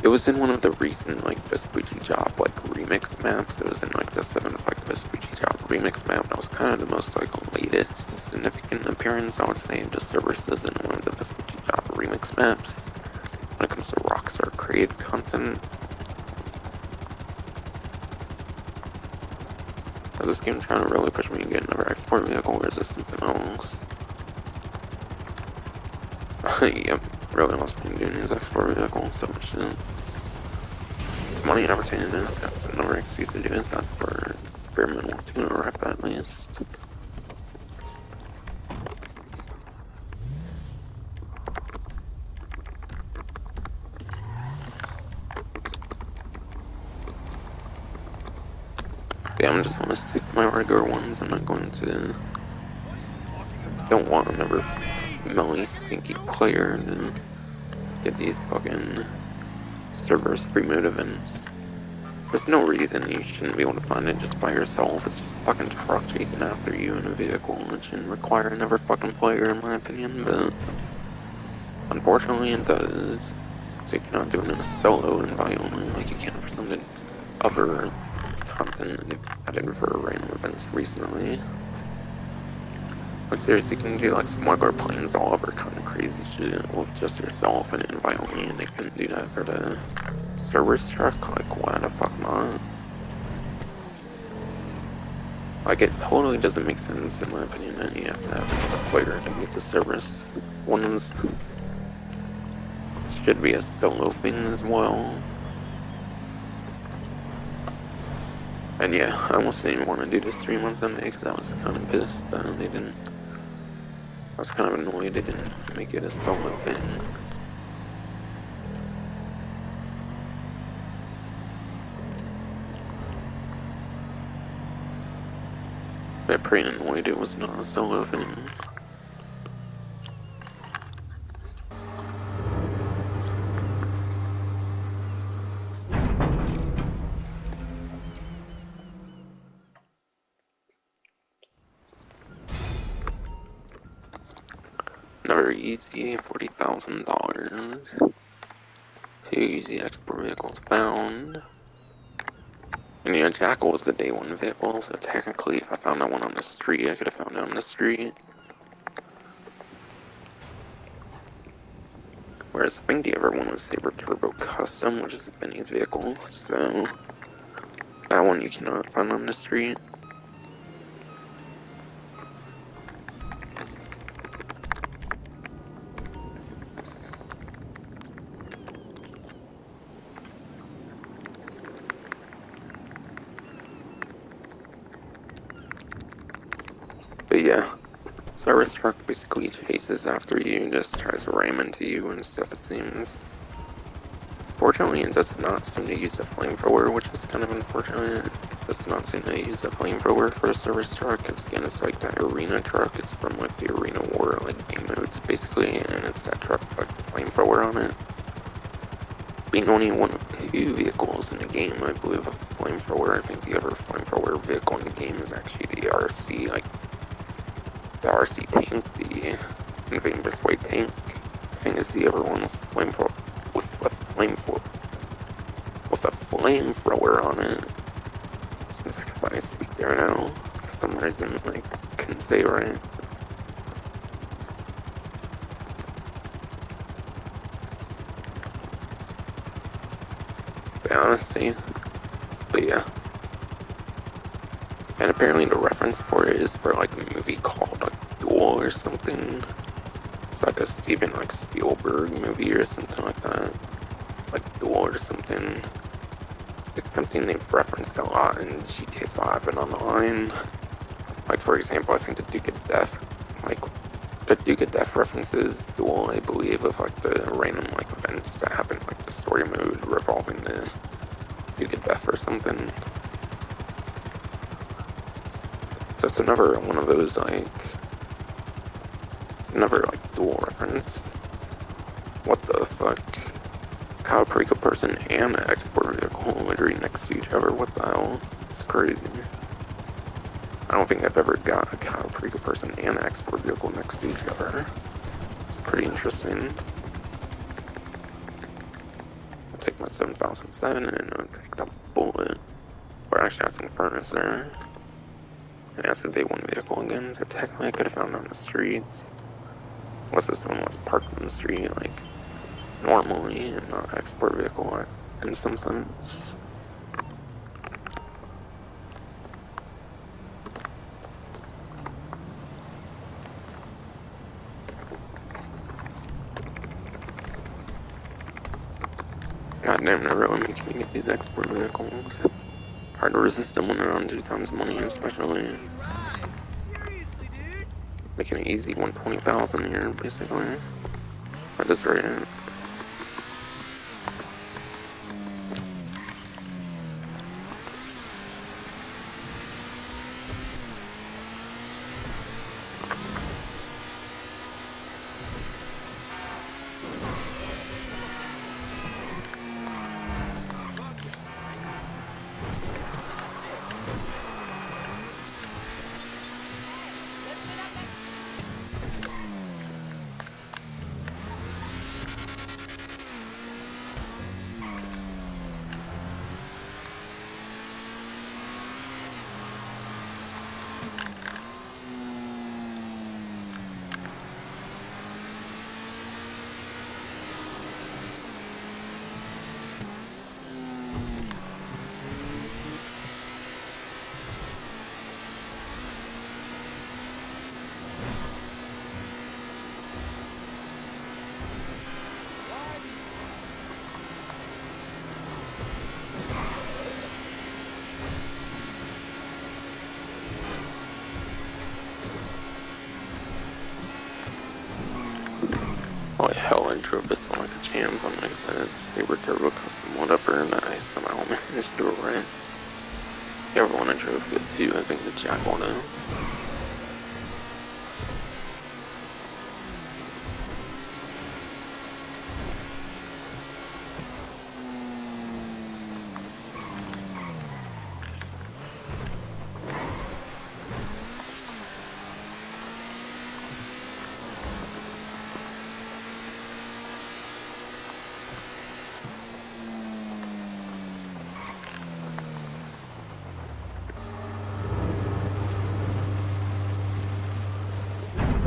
It was in one of the recent, like, Vespucci Job, like, remix maps. It was in, like, the 7th, like, Vespucci Job remix map. That was kind of the most, like, latest significant appearance, I would say, of the Cerberus in one of the Vespucci Job remix maps. When it comes to Rockstar creative content. So this game trying to really push me to get another export vehicle, or is this something else? Yep, really wants me doing these export vehicles, so much shit. It's money and opportunity, and it's got another excuse to do it, so that's for experimental tuner rep at least. Yeah, I'm just gonna stick to my regular ones. I'm not going to. Don't want another smelly, stinky player to get these fucking Cerberus pre-mode events. There's no reason you shouldn't be able to find it just by yourself. It's just a fucking truck chasing after you in a vehicle, which shouldn't require another fucking player, in my opinion, but unfortunately it does. So you cannot do it in a solo environment like you can for some other content they've added for random events recently. Like seriously, you can do like smuggler planes all over kind of crazy shit with just yourself and environment, and they couldn't do that for the Cerberus truck? Like, why the fuck not? Like, it totally doesn't make sense, in my opinion, that you have to have a player to get the Cerberus ones. It should be a solo thing as well. And yeah, I almost didn't even want to do the stream on Sunday because I was kind of pissed. They didn't. I was kind of annoyed they didn't make it a solo thing. But pretty annoyed it was not a solo thing. Another easy $40,000. 2 easy export vehicles found. And yeah, Jackal was the day 1 vehicle, so technically if I found that one on the street, I could have found it on the street. Whereas I think the other one was Saber Turbo Custom, which is Benny's vehicle, so that one you cannot find on the street. But yeah, Cerberus truck basically chases after you, just tries to ram into you and stuff, it seems. Fortunately, it does not seem to use a flamethrower, which is kind of unfortunate. It does not seem to use a flamethrower for a Cerberus truck, because again, it's like that arena truck. It's from like the arena war, like game modes, basically, and it's that truck with like the flamethrower on it. Being only one of 2 vehicles in the game, I believe, a flamethrower. I think the other flamethrower vehicle in the game is actually the RC, like the RC tank, the Invading Persuade tank. I think is the other one with flamethrower. With a flamethrower on it. Seems like if I speak there now, for some reason, like, couldn't say right. But honestly, but yeah. And apparently the reference for it is for like a movie called like Duel or something. It's like a Steven like Spielberg movie or something like that. Like Duel or something. It's something they've referenced a lot in GTA 5 and online. Like for example, I think the Duke of Death, like the Duke of Death references Duel, I believe, of like the random like events that happen, like the story mode revolving the Duke of Death or something. So it's another one of those like, it's another like Duel reference. What the fuck? Cowpaprika person and an export vehicle literally next to each other. What the hell? It's crazy. I don't think I've ever got a Cowpaprika person and an export vehicle next to each other. It's pretty interesting. I'll take my 7007 and it would take the bullet. Or actually, that's in furnace there. And that's the day one vehicle again, so technically I could have found it on the streets. Unless this one was parked on the street, like, normally, and not export vehicle in some sense. God damn, they're really making me get these export vehicles. Hard to resist them when they're on 2 times money, especially. Making it easy, 120,000 here, basically. I just rate it. Holy hell, I drove this like a champ on like that Saber Turbo Custom whatever, and I somehow managed to do it right. The other one I drove good too, I think the Jaguar.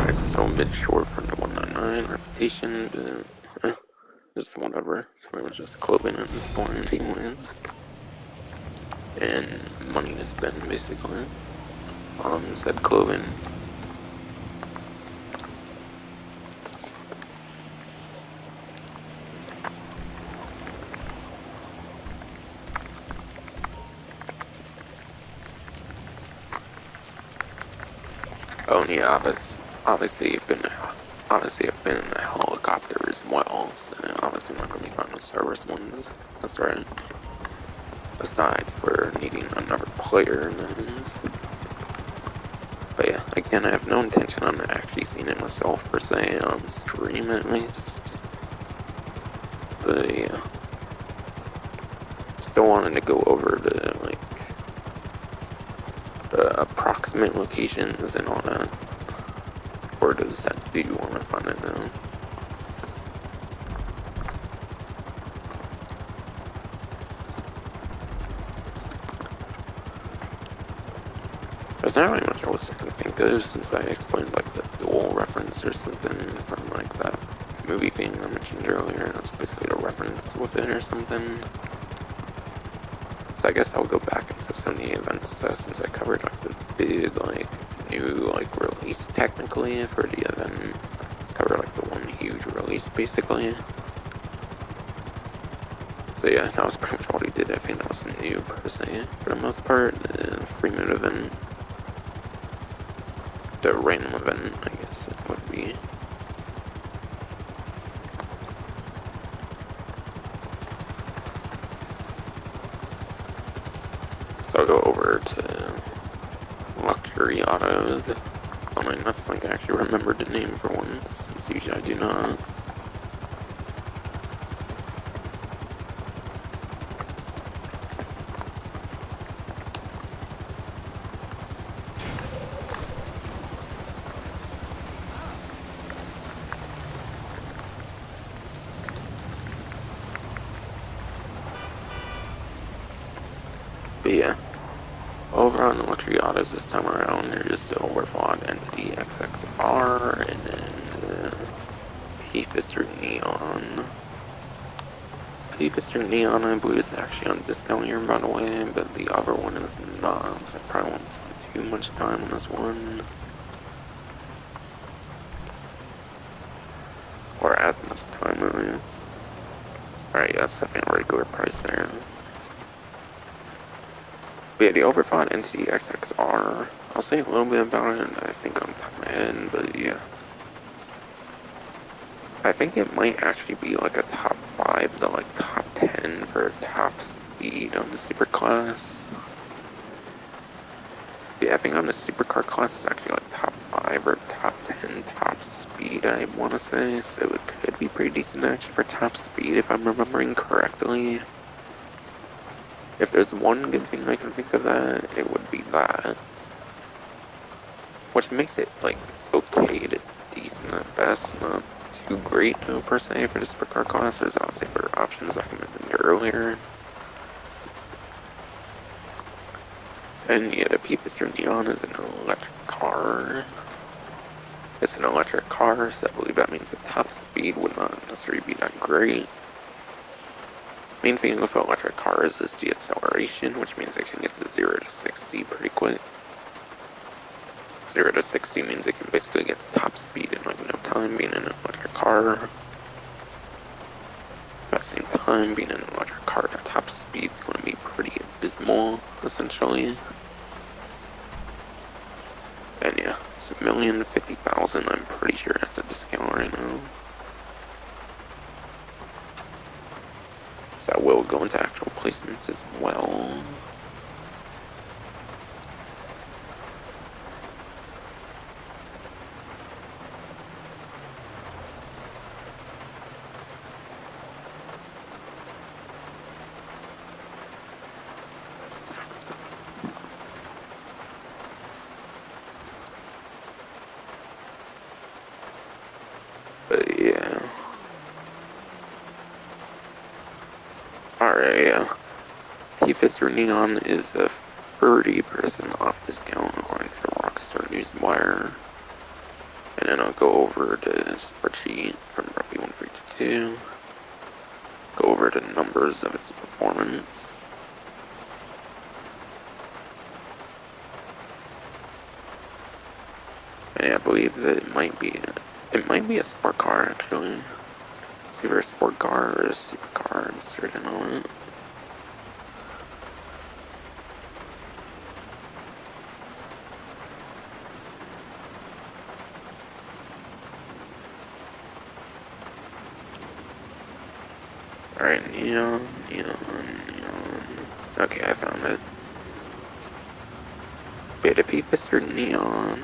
It's still a bit short for the 199 reputation, but just whatever. It's pretty much just clothing at this point, anyways. And money to spend, basically. On said clothing. Oh, and yeah, obviously I've been in a helicopter as well, so obviously I'm not gonna be finding the Cerberus ones. That's right. Besides for needing another player, but yeah, again, I have no intention on actually seeing it myself per se, on stream at least. But yeah, still wanted to go over the like the approximate locations and all that for those that do want to find it now. There's not really much else I can think of since I explained like the dual reference or something from like that movie thing I mentioned earlier. That's basically the reference with it or something. So I guess I'll go back into some of the events since I covered like the big like new like release technically for the event. Cover like the one huge release basically. So yeah, that was pretty much what he did. I think that was new per se for the most part. The free moon event. The random event, I guess it would be. So I'll go over to luxury autos. Funny enough, like I actually remembered the name for once, since usually I do not. But yeah, over on electric autos this time around, there's the Overflawed Entity XXR, and then the P-Fister Neon. P-Fister Neon, I believe, is actually on discount here, by the way, but the other one is not, so I probably won't spend too much time on this one. Or as much time, at least. Alright, yes, I think regular price there. But yeah, the Overflawed Entity XXR, I'll say a little bit about it, I think on top of my head, but yeah. I think it might actually be like a top 5 to like top 10 for top speed on the superclass. Yeah, I think on the supercar class it's actually like top 5 or top 10 top speed, I want to say, so it could be pretty decent actually for top speed if I'm remembering correctly. If there's one good thing I can think of that, it would be that. Which makes it like okay to decent at best, not too great per se for the supercar class. There's obviously better options like I mentioned earlier. And yeah, the P-Fister Neon is an electric car. It's an electric car, so I believe that means the top speed would not necessarily be that great. Main thing with electric cars is the acceleration, which means it can get to 0 to 60 pretty quick. 0 to 60 means it can basically get to top speed in like no time being an electric car. At the same time, being an electric car at top speed is going to be pretty abysmal, essentially. And yeah, it's 1,050,000. I'm pretty sure that's a discount right now. So I will go into actual placements as well. But yeah. Alright, yeah. P-Fister Neon is a 30% off discount according to Rockstar Newswire. And then I'll go over the spreadsheet from roughly 142. Go over the numbers of its performance. And I believe that it might be a sport car actually. It's either a sport car or a supercar, I'm certain on it. Alright, neon. Okay, I found it. Beta P-Fister Neon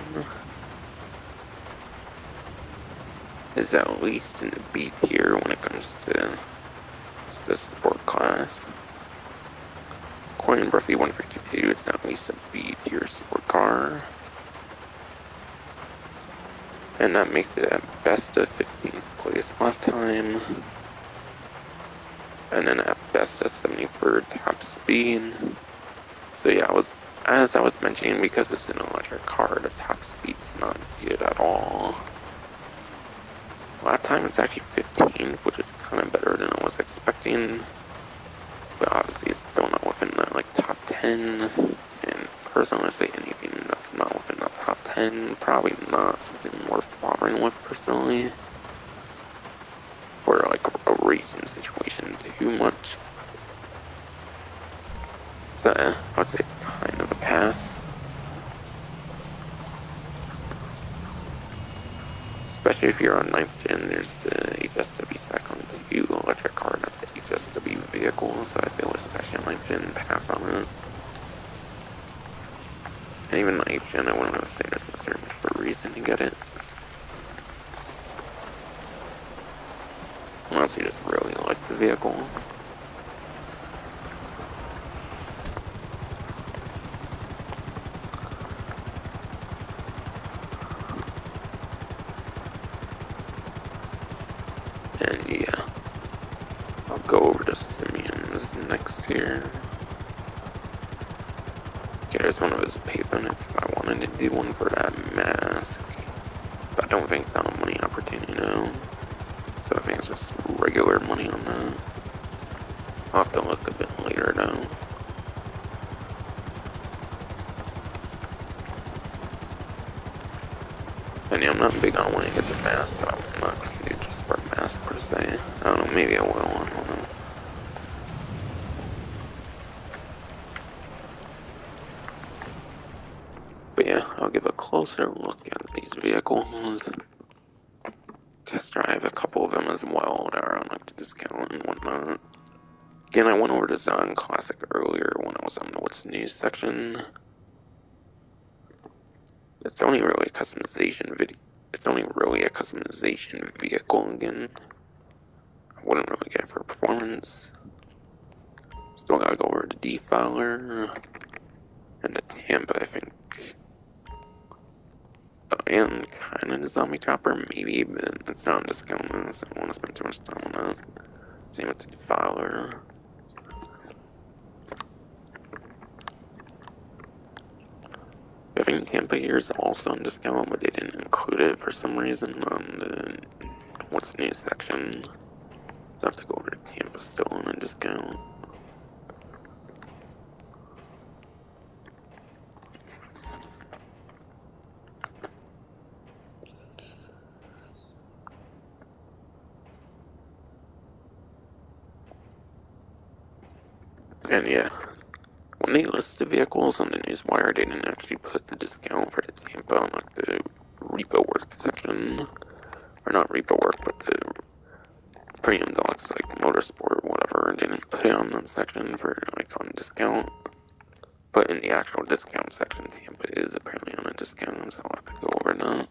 is at least in the B tier when it comes to the sport class. According to Ruffy 152, it's at least a B tier sport car. And that makes it at best a 15th place lap time. And then at best a 73rd top speed. So yeah, as I was mentioning, because it's an electric car, the top speed's not good at all. Lap time it's actually 15th, which is kind of better than I was expecting. But obviously it's still not within the like top 10. And personally, I say anything that's not within the top 10, probably not something worth bothering with personally. For like a racing situation too much. So I would say it's kind of a pass. Especially if you're on 9th gen, there's the HSW second to electric car, and that's the HSW vehicle, so I feel especially on 9th gen, pass on it. And even 9th gen, I wouldn't really say there's necessarily much of a reason to get it. Unless you just really like the vehicle. And yeah, I'll go over the Simians next here. Okay, there's one of his payments if I wanted to do one for that mask. But I don't think it's not a money opportunity now. So I think it's just regular money on that. I'll have to look a bit later though. And yeah, I'm not big on wanting to get the mask, so I'm not going to do just for a mask per se. I don't know, maybe I will, I don't know. But yeah, I'll give a closer look at these vehicles. Test drive a couple of them as well that are on like the discount and whatnot. Again, I went over to Zion Classic earlier when I was on the What's New section. It's only really a customization video. It's only really a customization vehicle again. I wouldn't really get it for performance. Still gotta go over to Defiler and the Tampa, I think. And kind of the Zombie Chopper, maybe, but it's not on discount now, so I don't want to spend too much time on that. Same with the Defiler. I think Tampa here is also on discount, but they didn't include it for some reason on the What's New section. So I have to go over to Tampa still on a discount. And yeah, when they list the vehicles on the newswire, they didn't actually put the discount for the Tampa on like the repo work section. Or not repo work, but the premium deluxe, like motorsport, whatever. They didn't put it on that section for like on discount. But in the actual discount section, Tampa is apparently on a discount, so I'll have to go over that.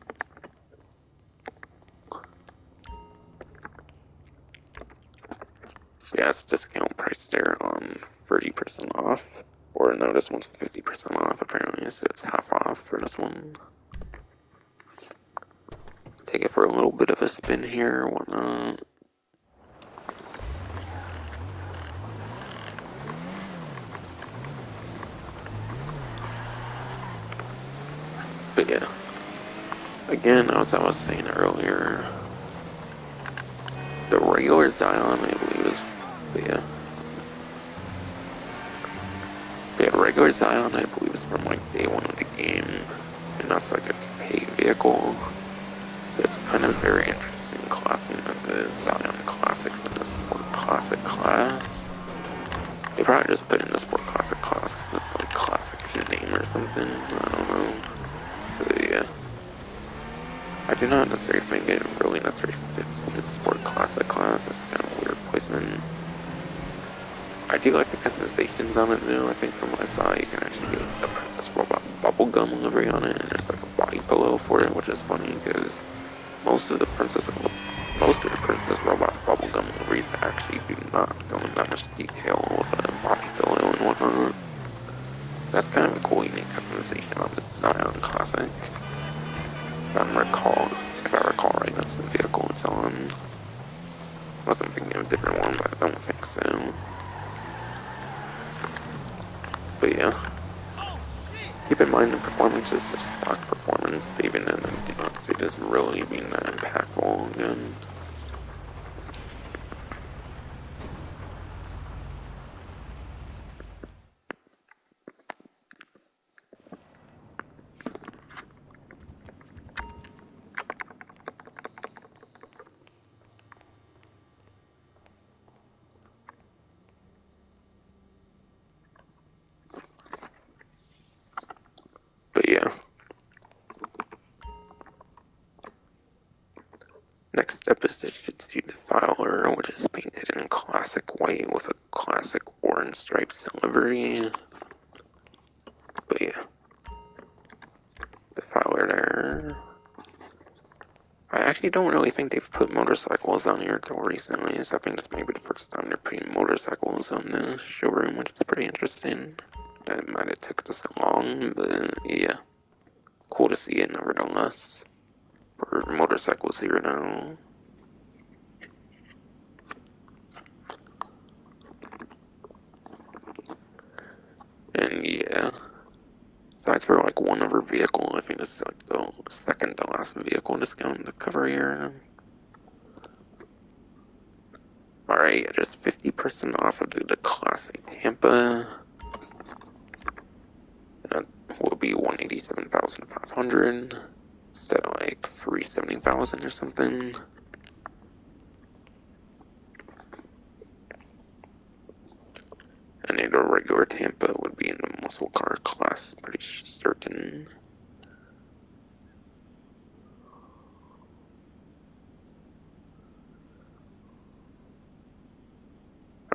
Yeah, it's discount price there on 30% off. Or no, this one's 50% off apparently, so it's half off for this one. Take it for a little bit of a spin here, whatnot. But yeah, again, as I was saying earlier, the regular Zion, I believe, is, yeah. Yeah, regular Zion, I believe, is from like day one of the game, and that's like a pay vehicle. So it's kind of very interesting classing of the Zion Classics in the Sport Classic class. They probably just put in the Sport Classic class because it's like classic name or something. I don't know. But yeah. I do not necessarily think it really necessarily fits into the Sport Classic class. It's kind of weird placement. I do like the customizations on it though. I think from what I saw, you can actually get a Princess Robot bubblegum livery on it, and there's like a body pillow for it, which is funny because most of the Princess Robot bubblegum liveries actually do not go in that much detail with a body pillow and whatnot. That's kind of a cool, unique customization on the Zion Classic. If I recall right, that's the vehicle it's on. Unless I'm thinking of a different one, but I don't think so. But yeah. Keep in mind the performance is just stock performance, even then I do not see this really being that impactful again. But yeah. Next up is the Shitsu Defiler, which is painted in classic white with a classic orange stripes livery. But yeah. Defiler there. I actually don't really think they've put motorcycles on here until recently, so I think this might be the first time they're putting motorcycles on the showroom, which is pretty interesting. That might have took this long, but yeah. Cool to see it nevertheless. For motorcycles here now. And yeah. Besides for like one other vehicle, I think this is like the second to last vehicle discount in the cover here. Alright, just 50% off of the Classic Tampa. That will be 187,500 instead of like 370,000 or something. And the regular Tampa would be in the muscle car class, pretty certain.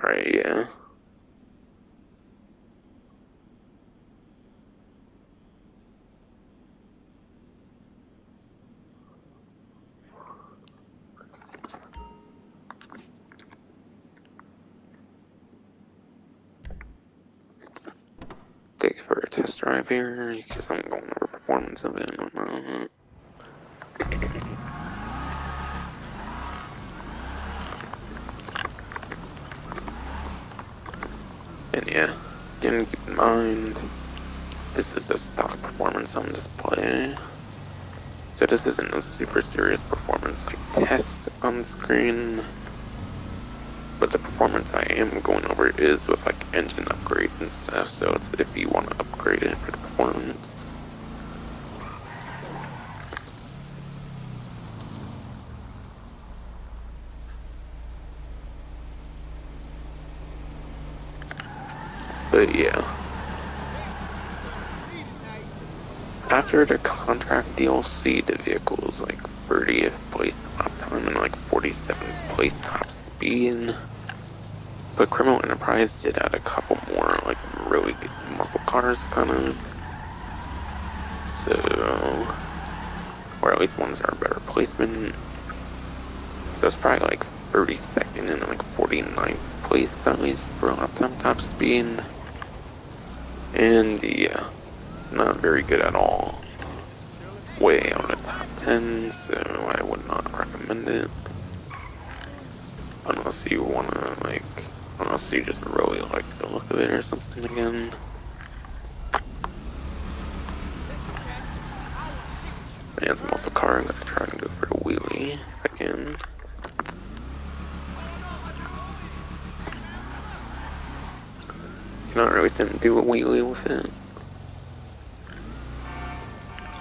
Alright, yeah. Take it for a test drive here, because I'm going over performance of it and whatnot. And yeah, again, keep in mind, this is a stock performance on display. So this isn't a super serious performance like test on screen. But the performance I am going over is with like engine upgrades and stuff, so it's if you want to upgrade it for the performance. But yeah, after the contract DLC, the vehicle is like 30th place top time and like 47th place top speed. But Criminal Enterprise did add a couple more like really good muscle cars, kind of. So, or at least ones that are better placement. So it's probably like 32nd and like 49th place at least for lap time top speed. And yeah, it's not very good at all. Way on the top 10, so I would not recommend it. Unless you wanna like, unless you just really like the look of it or something again. And it's a muscle car, I'm gonna try and go for the wheelie if I can. Not really seem to do a wheelie with it.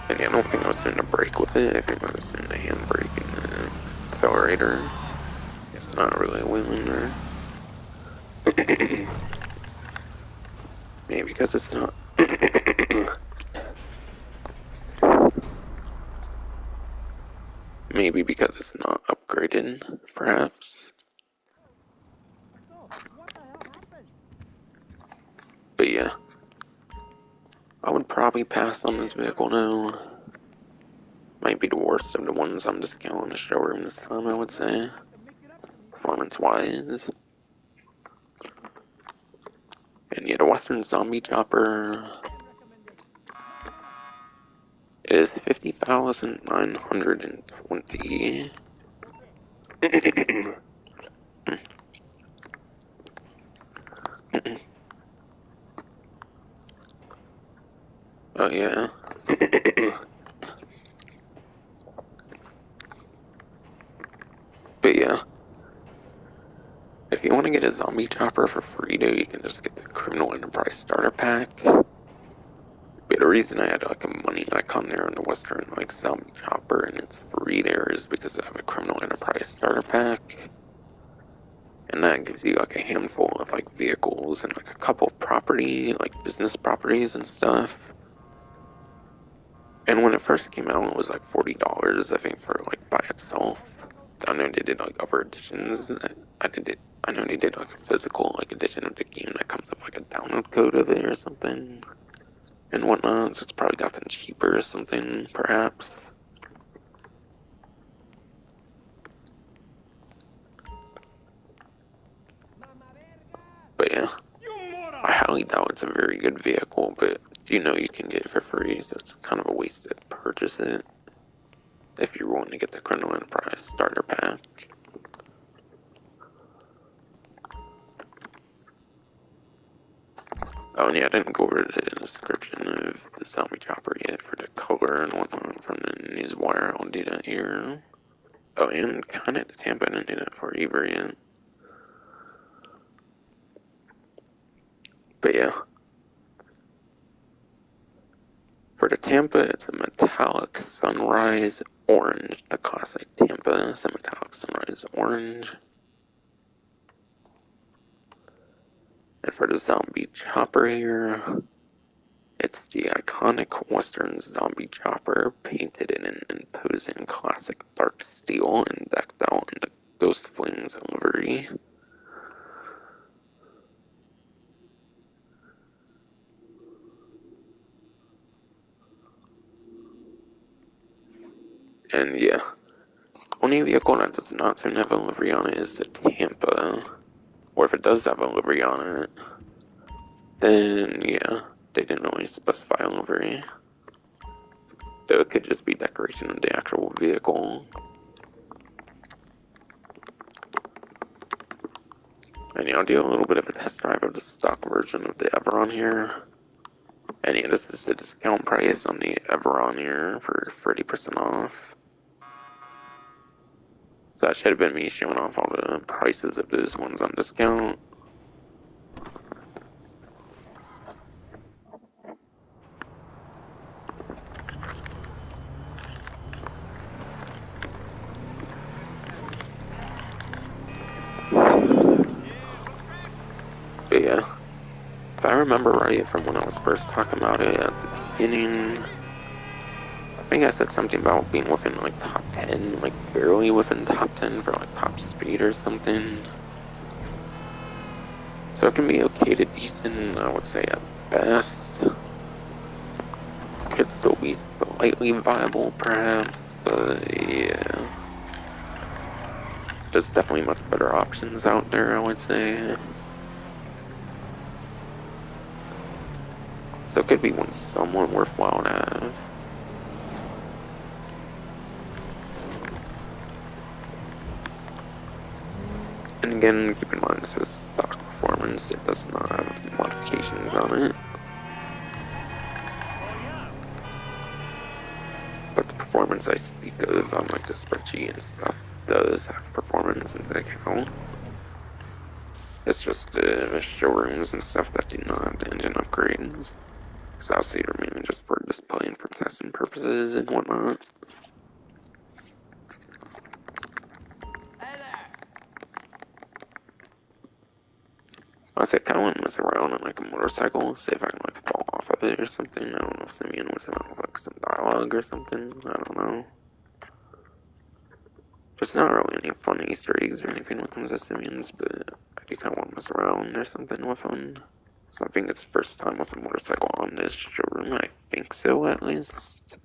And yeah, I don't think I was doing a brake with it. I think I was doing the handbrake and the accelerator. It's not really a wheeling or maybe because it's not. Maybe because it's not upgraded, perhaps. But yeah, I would probably pass on this vehicle now. Might be the worst of the ones I'm discounting the showroom this time, I would say. Performance-wise. And yeah, the Western Zombie Chopper is 50,920. Oh yeah. But yeah, if you want to get a zombie chopper for free, though, you can just get the Criminal Enterprise Starter Pack. But the reason I had like a money icon there on the Western like zombie chopper and it's free there is because I have a Criminal Enterprise Starter Pack. And that gives you like a handful of like vehicles and like a couple of property, like business properties and stuff. And when it first came out, it was like $40, I think, for like by itself. I know they did like other editions. I did it. I know they did like a physical like edition of the game that comes with like a download code of it or something and whatnot. So it's probably gotten cheaper or something, perhaps. But yeah, I highly doubt it's a very good vehicle, but you know you can get it for free, so it's kind of a waste to purchase it if you're willing to get the Criminal Enterprise Starter Pack. Oh, and yeah, I didn't go over the description of the zombie chopper yet for the color and whatnot from the newswire. I'll do that here. Oh, and kind of the Tampa, I didn't do that for either yet. But yeah. For the Tampa, it's a metallic sunrise orange. The classic Tampa is a metallic sunrise orange. And for the zombie chopper here, it's the iconic Western zombie chopper painted in an imposing classic dark steel and decked out in the Ghost Flames livery. And yeah, only vehicle that does not seem to have a livery on it is the Tampa. Or if it does have a livery on it, then yeah, they didn't really specify a livery. Though it could just be decoration of the actual vehicle. And yeah, I'll do a little bit of a test drive of the stock version of the Everon here. And yeah, this is the discount price on the Everon here for 30% off. So that should have been me showing off all the prices of those ones on discount. But yeah, if I remember right from when I was first talking about it at the beginning, I think I said something about being within like top 10, like barely within top 10 for like top speed or something. So it can be okay to decent, I would say at best. Could still be slightly viable perhaps, but yeah. There's definitely much better options out there, I would say. So it could be one somewhat worthwhile to have. And again, keep in mind this is stock performance, it does not have modifications on it. But the performance I speak of on like the spreadsheet and stuff does have performance into account. It's just showrooms and stuff that do not have the engine upgrades. Because obviously they're mainly just for display and for testing purposes and whatnot. Hey there! I kind of want to mess around on like a motorcycle, see if I can like fall off of it or something. I don't know if Simeon was about with like some dialogue or something. I don't know. There's not really any fun Easter eggs or anything when it comes to Simeons, but I do kind of want to mess around or something with them. So I think it's the first time with a motorcycle on this showroom. I think so, at least.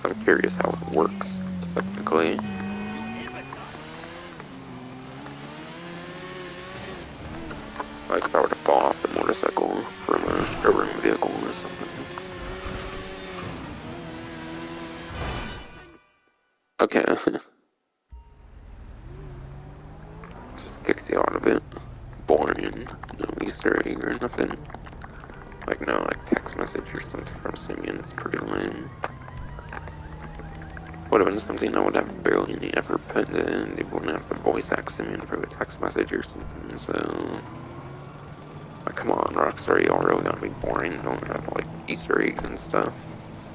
So I'm curious how it works technically. Like if I were to fall off the motorcycle from a showroom vehicle or something. Okay. Just kicked you out of it. Boring. No Easter egg or nothing. Like no like text message or something from Simeon. It's pretty lame. Would have been something I would have barely any effort put in. They wouldn't have to voice act Simeon for a text message or something. So like come on, Rockstar, y'all really gotta be boring. Don't have like Easter eggs and stuff.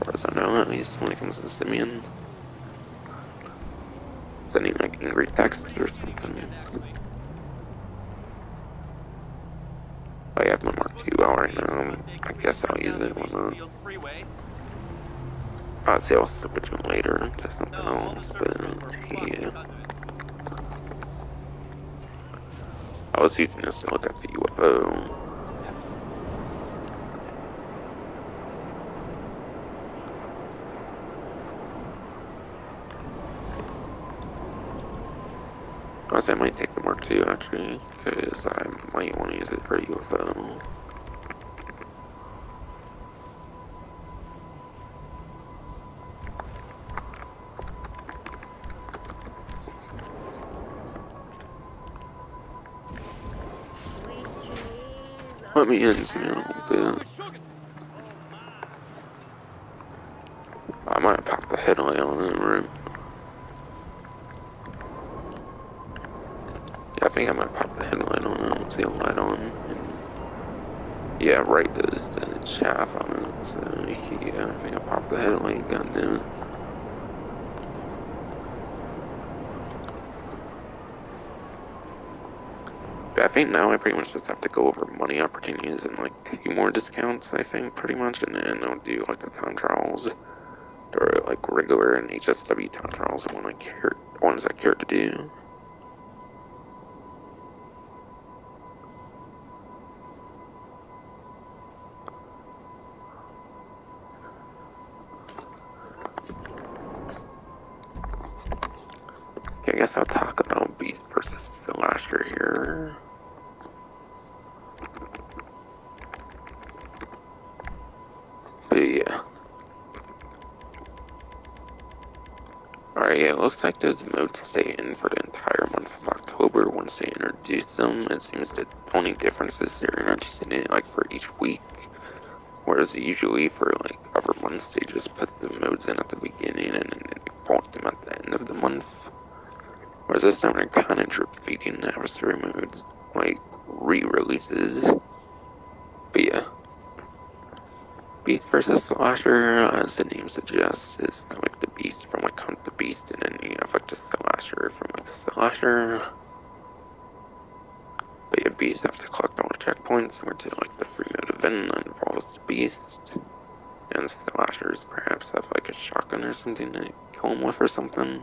As far as I know, at least when it comes to Simeon. Sending like angry text or something. I have my Mark II out right now. I guess I'll use it when I'll say I'll switch it later to something else, but yeah. I was using this to look at the UFO. I might take the Mark II actually, because I might want to use it for a UFO. let me into me a little bit. I might have popped the headlight on it, right? Yeah, I think I might pop the headlight on it. Let's see a light on. And yeah, right, there's the chaff on it. So yeah, I think I popped the headlight. Goddamn it. But I think now I pretty much just have to go over money opportunities and like take more discounts. I think pretty much, and then I'll do like the time trials or like regular and HSW time trials, the ones I care to do. Okay, I guess I'll talk about Beast versus Slasher here. But yeah. Alright, yeah, it looks like those modes stay in for the entire month of October once they introduce them. It seems the only difference is they're introducing it like for each week. Whereas usually for like other months they just put the modes in at the beginning and then they point them at the end of the month. Whereas this time they're kind of drip feeding the adversary modes, like re-releases. But yeah. Beast versus Slasher, as the name suggests, is like the Beast from like Hunt the Beast, and then you have like the Slasher from like the Slasher. But yeah, Beasts have to collect all the checkpoints similar to like the free mode event that involves the Beast. And Slashers perhaps have like a shotgun or something to kill him with or something.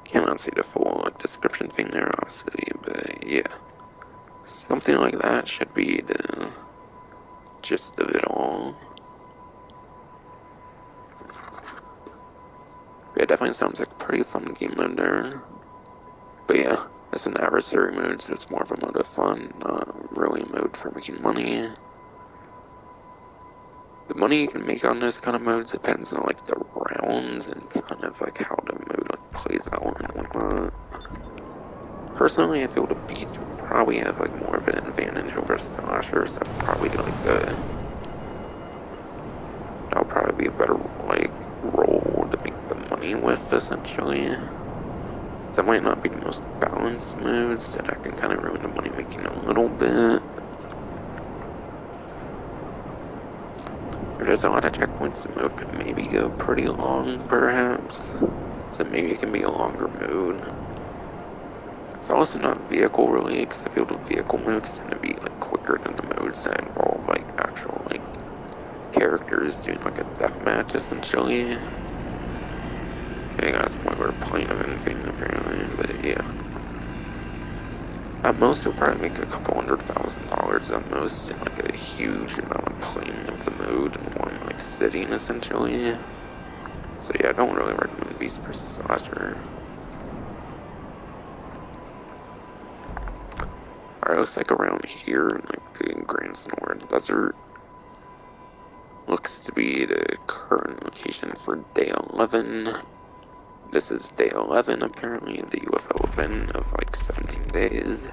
Cannot see the full description thing there, honestly, but yeah. Something like that should be the gist of it all. Yeah, it definitely sounds like a pretty fun game mode there. But yeah, it's an adversary mode, so it's more of a mode of fun, not really a mode for making money. The money you can make on this kind of modes depends on like the rounds and kind of like how the mode like plays out and whatnot. Personally, I feel the Beast would probably have like more of an advantage over Slashers. That's probably like that'll probably be a better like role to make the money with essentially. That might not be the most balanced modes, so that can kind of ruin the money making a little bit. There's a lot of checkpoints, the mode could maybe go pretty long, perhaps. So maybe it can be a longer mode. It's also not vehicle related, because I feel the vehicle modes tend to be like quicker than the modes that involve like actual like characters doing like a deathmatch essentially. Okay, that's the point where we're playing of anything apparently, but yeah. At most, it'll probably make a couple $100,000 at most, in like a huge amount of playing of the mode in one like sitting essentially. So yeah, I don't really recommend Beast vs. Slasher. Alright, looks like around here in like the Grand Snore Desert looks to be the current location for day 11. This is day 11 apparently of the UFO event of like 17 days.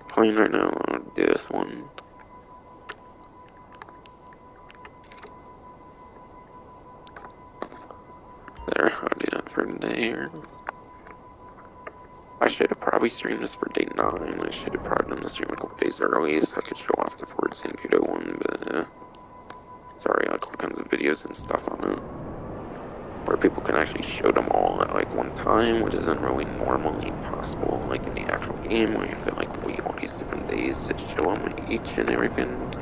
Playing right now, I'll do this one. There, I'll do that for today here. I should have probably streamed this for day 9. I should have probably done the stream a couple days early so I could show off the Ford Syncudo one, but sorry, like all kinds of videos and stuff on it. Where people can actually show them all at like one time, which isn't really normally possible like in the actual game where you have to like wait all these different days to show them each and everything.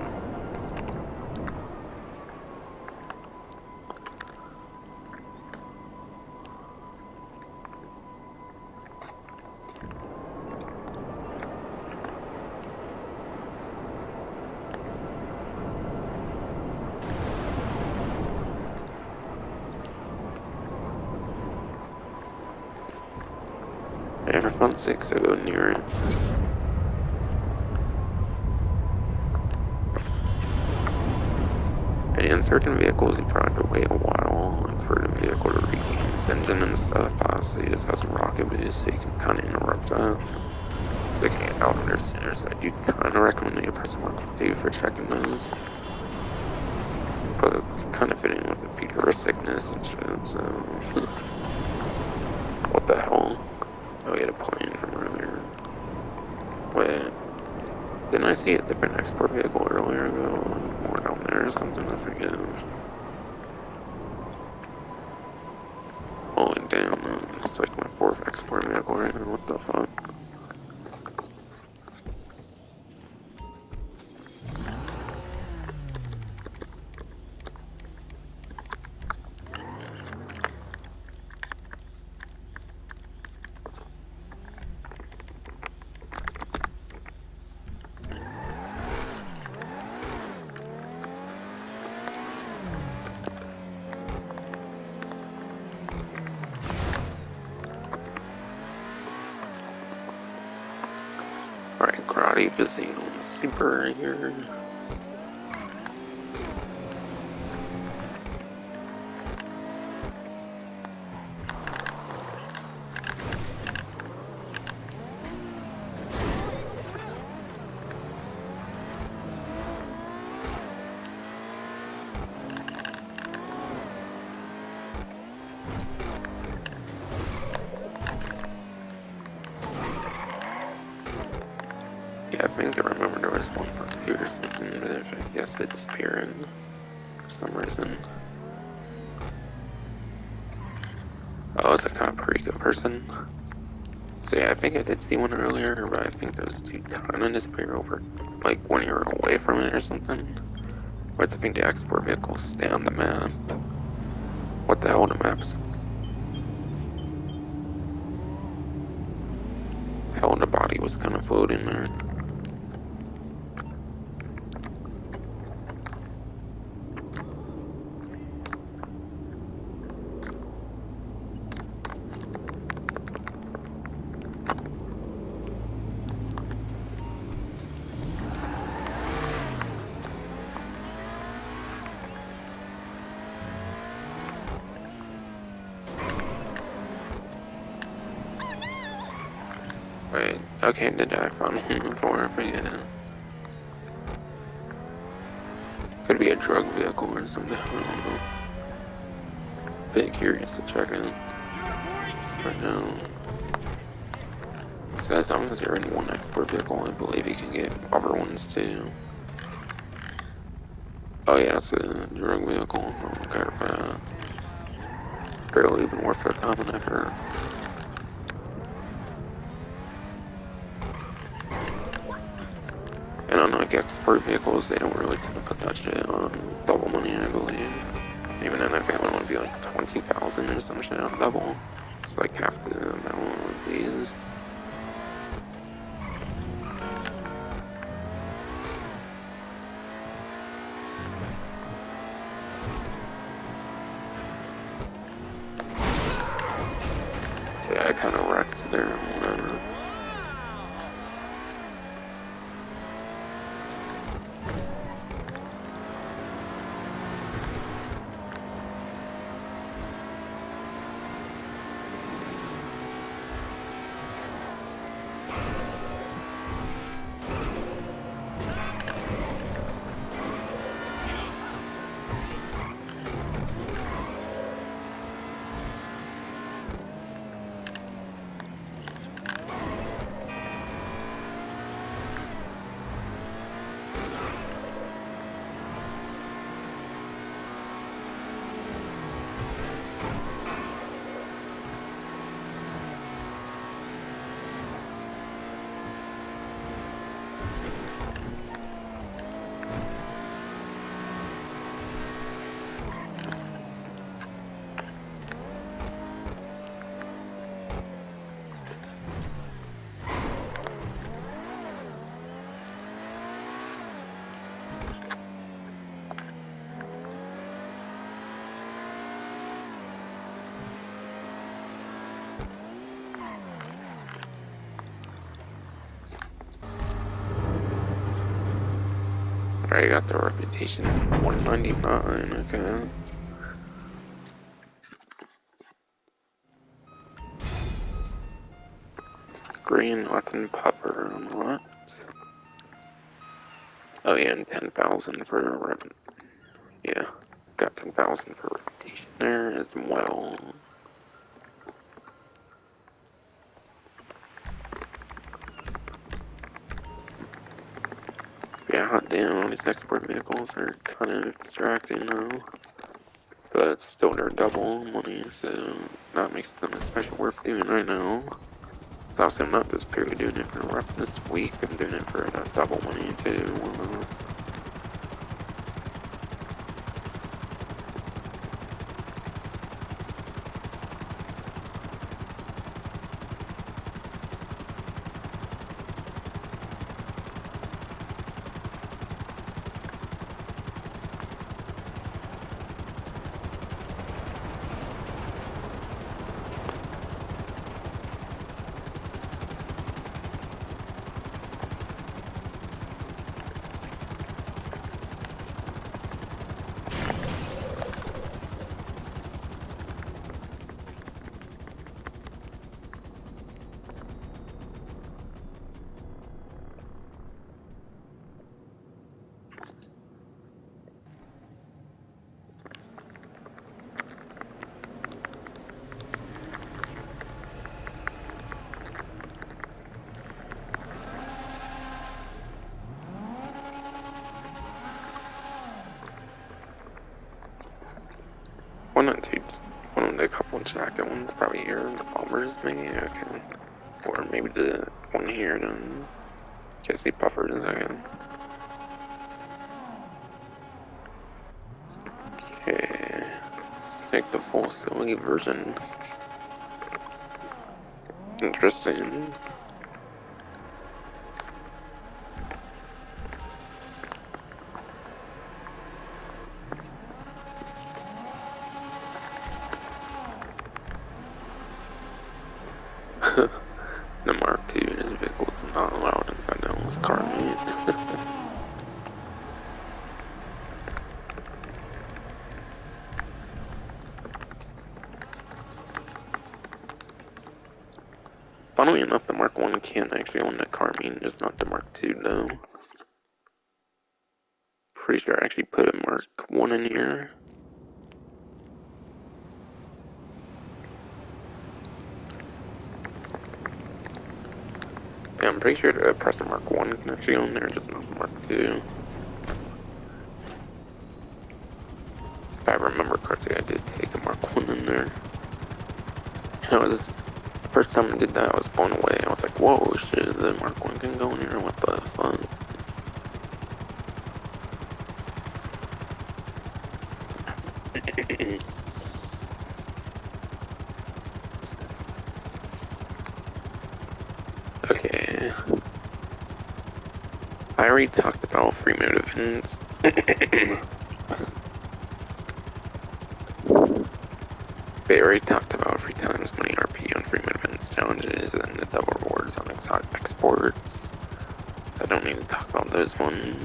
And for fun's sake, so go near it. And in certain vehicles, you probably have to wait a while for the vehicle to regain its engine and stuff. Obviously, this has a rocket boost, so you can kind of interrupt that. So they can get out under sooner, so I do kind of recommend you press mark 2 for checking those. But it's kind of fitting with the futuristicness and shit, so. What the hell? Oh, we had a plane from earlier. Wait. Didn't I see a different export vehicle earlier ago? More down there or something? I forget. Holy damn, it's like my 4th export vehicle right now. What the fuck? Alright, karate visiting on super here. Yeah, I think I remember there was one part 2 or something, but I guess they disappeared for some reason. Oh, it's a Caprica person. So yeah, I think I did see one earlier, but I think those two kind of disappear over, like, when you're away from it or something. But I think the export vehicles stay on the map. What the hell, the maps? Hell, the body was kind of floating there. Wait, okay, did I find one before? I forget. Could be a drug vehicle or something, I don't know. Bit curious to check it right now. So as long as you're in one export vehicle, I believe you can get other ones too. Oh yeah, that's a drug vehicle. I don't care for that. Barely even worth the common effort. And on like export vehicles, they don't really tend to put that shit on double money, I believe. Even then, I think it would be like 20,000 or some shit on double. It's like half the amount of these. Yeah, I kind of wrecked there, whatever. Alright, got the reputation 199, okay. Green Latin Puffer unlocked. Oh yeah, and 10,000 for yeah, got 10,000 for reputation there as well. Yeah, hot damn, all these export vehicles are kind of distracting now. But still they're double money, so that makes them especially worth doing right now. It's also not just purely doing it for rep this week, I'm doing it for that double money too. One or two, one of the couple jacket ones probably here in the bombers maybe, okay. Or maybe the one here then. Can't see puffer in a second. Okay, let's take the full silly version. Interesting. The Mark II in his vehicle is not allowed inside the homeless car meet. Funnily enough, the Mark I can actually own the car meet, just not the Mark II though. Pretty sure I actually put a Mark I in here. Yeah, I'm pretty sure the Oppressor Mark I can actually own there, just not the Mark II. If I remember correctly, I did take a Mark I in there. And I was, the first time I did that, I was blown away. I was like, whoa, shit, the Mark I can go in here, what the fuck? Okay. I already talked about free mode events. They already talked about 3 times money RP on free mode events challenges and the double rewards on exotic exports. So I don't need to talk about those ones.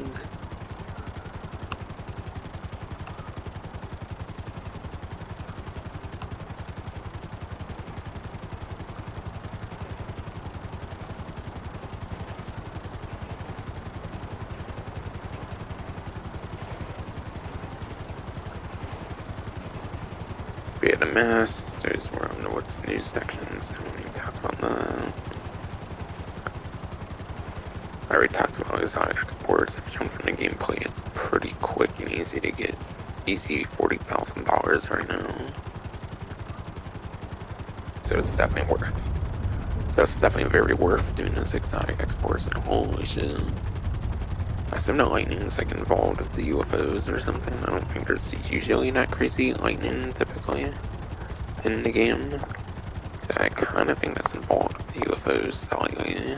We had a mess. There's more on the what's new sections. I don't need to talk about that. I already talked about exotic exports. If you jump from the gameplay, it's pretty quick and easy to get. Easy $40,000 right now. So it's definitely worth. So it's definitely very worth doing those exotic exports. And holy shit. I assume no lightning is like involved with the UFOs or something. I don't think there's usually that crazy lightning typically in the game. So I kind of think that's involved with the UFOs slightly.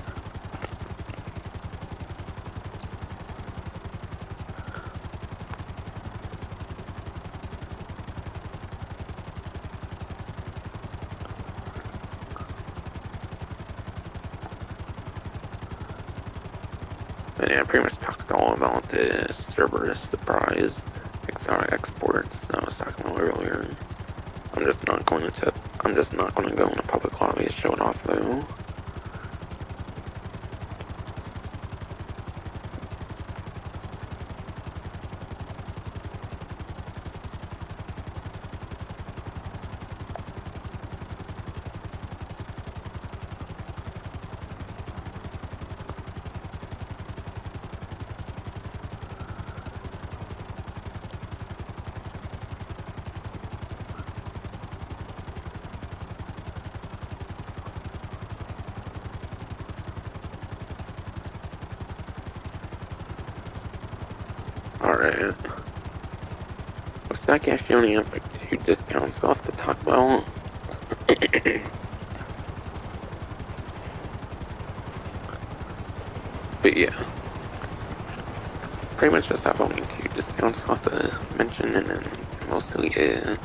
But yeah, I pretty much talked all about the Cerberus, the prize, exotic exports that I was talking about earlier. I'm just not going to go in a public lobby to show it off though. Alright. Looks like I actually only have like 2 discounts off to talk about. But yeah. Pretty much just have only 2 discounts off to mention, and then it's mostly it.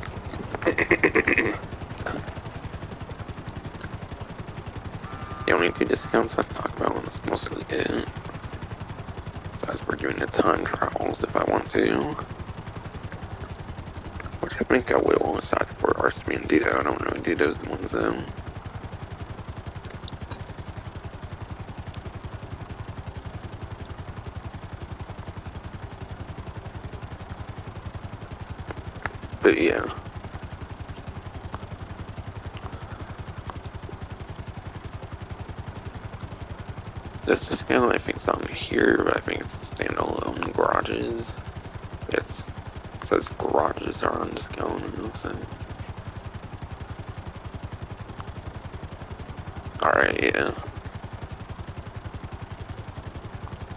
The only 2 discounts I've talked about, and that's mostly it. Besides, we're doing the time trials if I want to. Which I think I will, aside for RCB and Ditto. I don't really do those ones though. But yeah. This discount I think it's on here, but I think it's standalone garages. It says garages are on discount, it looks like. Alright, yeah.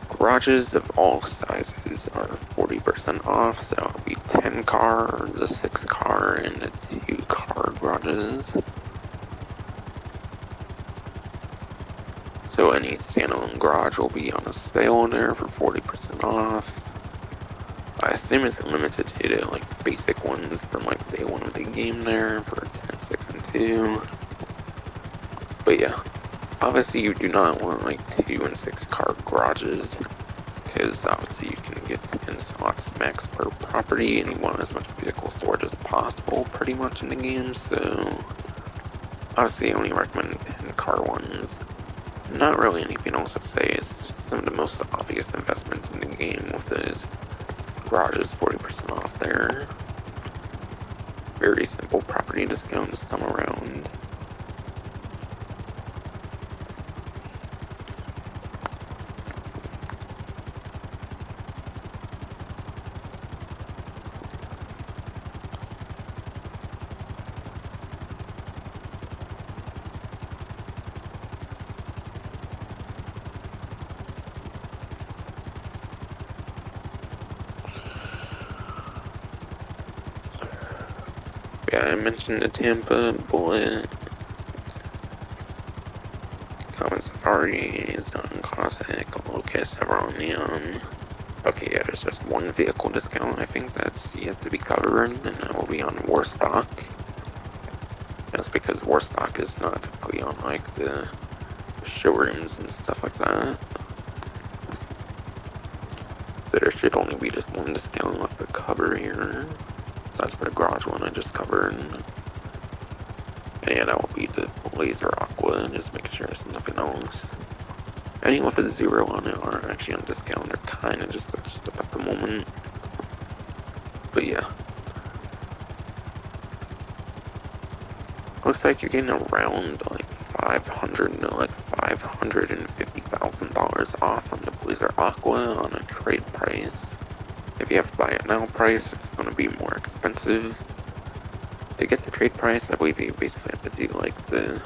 Garages of all sizes are 40% off, so it'll be 10 car, the 6 car, and the 2 car garages. So any standalone garage will be on a sale there for 40% off. I assume it's limited to the like basic ones from like day 1 of the game there for 10, 6, and 2. But yeah, obviously you do not want like 2 and 6 car garages, because obviously you can get 10 slots max per property, and you want as much vehicle storage as possible pretty much in the game, so obviously I only recommend 10 car ones. Not really anything else to say, it's just some of the most obvious investments in the game with those garages 40% off there. Very simple property discount this time around. Yeah, I mentioned the Tampa Bullet. Common Safari is done classic. Locust, Everon Neon. Okay, yeah, there's just 1 vehicle discount. I think that's yet to be covered, and that will be on Warstock. That's because Warstock is not typically on like the showrooms and stuff like that. So there should only be just 1 discount left to cover here. Besides for the garage one I just covered. And yeah, that will be the Laser Aqua, just making sure there's nothing else. Any with a 0 on it aren't actually on discount, they're kinda just glitched up at the moment. But yeah. Looks like you're getting around like $500 to like $550,000 off on the Blazer Aqua on a trade price. If you have to buy it now price, it's going to be more expensive. To get the trade price, I believe you basically have to do like the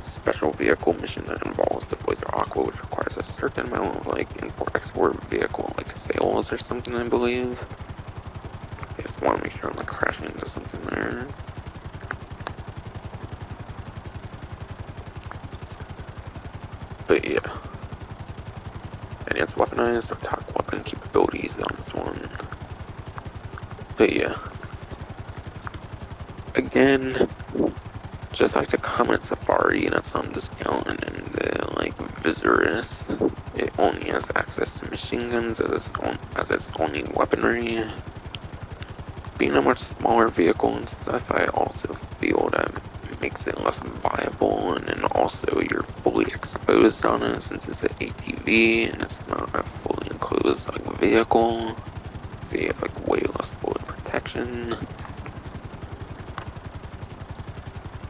special vehicle mission that involves the Blazer Aqua, which requires a certain amount of like import-export vehicle like sales or something, I believe. I just want to make sure I'm not crashing into something there. But yeah. And it's weaponized or top weapon capabilities on this one. But yeah. Again, just like the Comet Safari, and it's on discount, and then the like Cerberus, it only has access to machine guns as its only weaponry. Being a much smaller vehicle and stuff, I also feel that makes it less viable, and then also you're fully exposed on it since it's an ATV and it's not a fully enclosed like vehicle, so you have like way less bullet protection.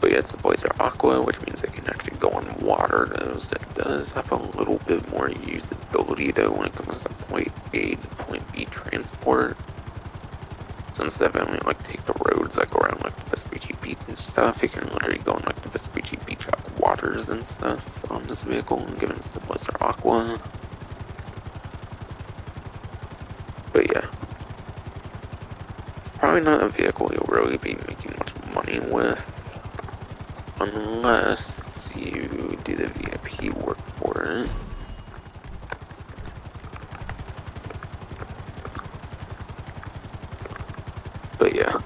But yeah, it's a Blazer Aqua, which means it can actually go on water though, so it does have a little bit more usability though when it comes to point A to point B transport. So instead of having to like take the roads like around like the Vespucci Beach and stuff, you can literally go on like the Vespucci Beach like waters and stuff on this vehicle, given it's the Blazer Aqua. But yeah, Probably not a vehicle you'll really be making much money with, unless you do the VIP work for it. But yeah,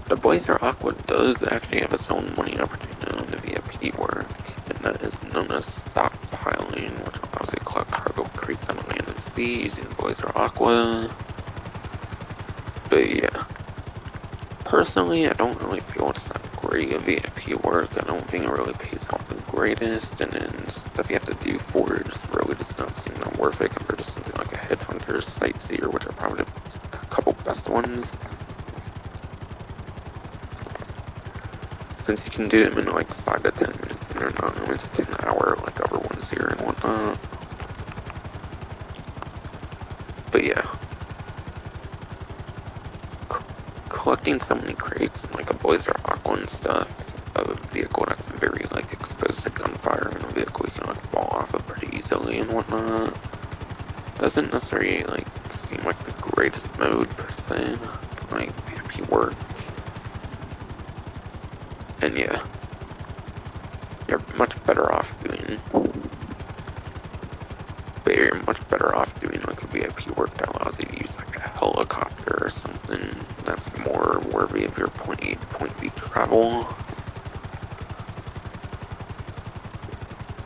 the Blazer Aqua does actually have its own money opportunity on the VIP work, and that is known as stockpiling, which allows you to collect cargo crates on land and sea using the Blazer Aqua. But yeah, personally, I don't really feel it's that great of VIP work. I don't think it really pays off the greatest, and then the stuff you have to do for it just really does not seem that worth it compared to something like a Headhunter, Sightseer, which are probably a couple best ones. Since you can do them in like 5 to 10 minutes, and they're not going to take an hour like other ones here and whatnot. But yeah, collecting so many crates and like a Blazer Aqua and stuff of a vehicle that's very like exposed to gunfire, and a vehicle you can like fall off of pretty easily and whatnot doesn't necessarily like seem like the greatest mode per se, like VIP work. And yeah, you're much better off doing like a VIP work that allows you to use like a helicopter or something that's more worthy of your point A to point B travel.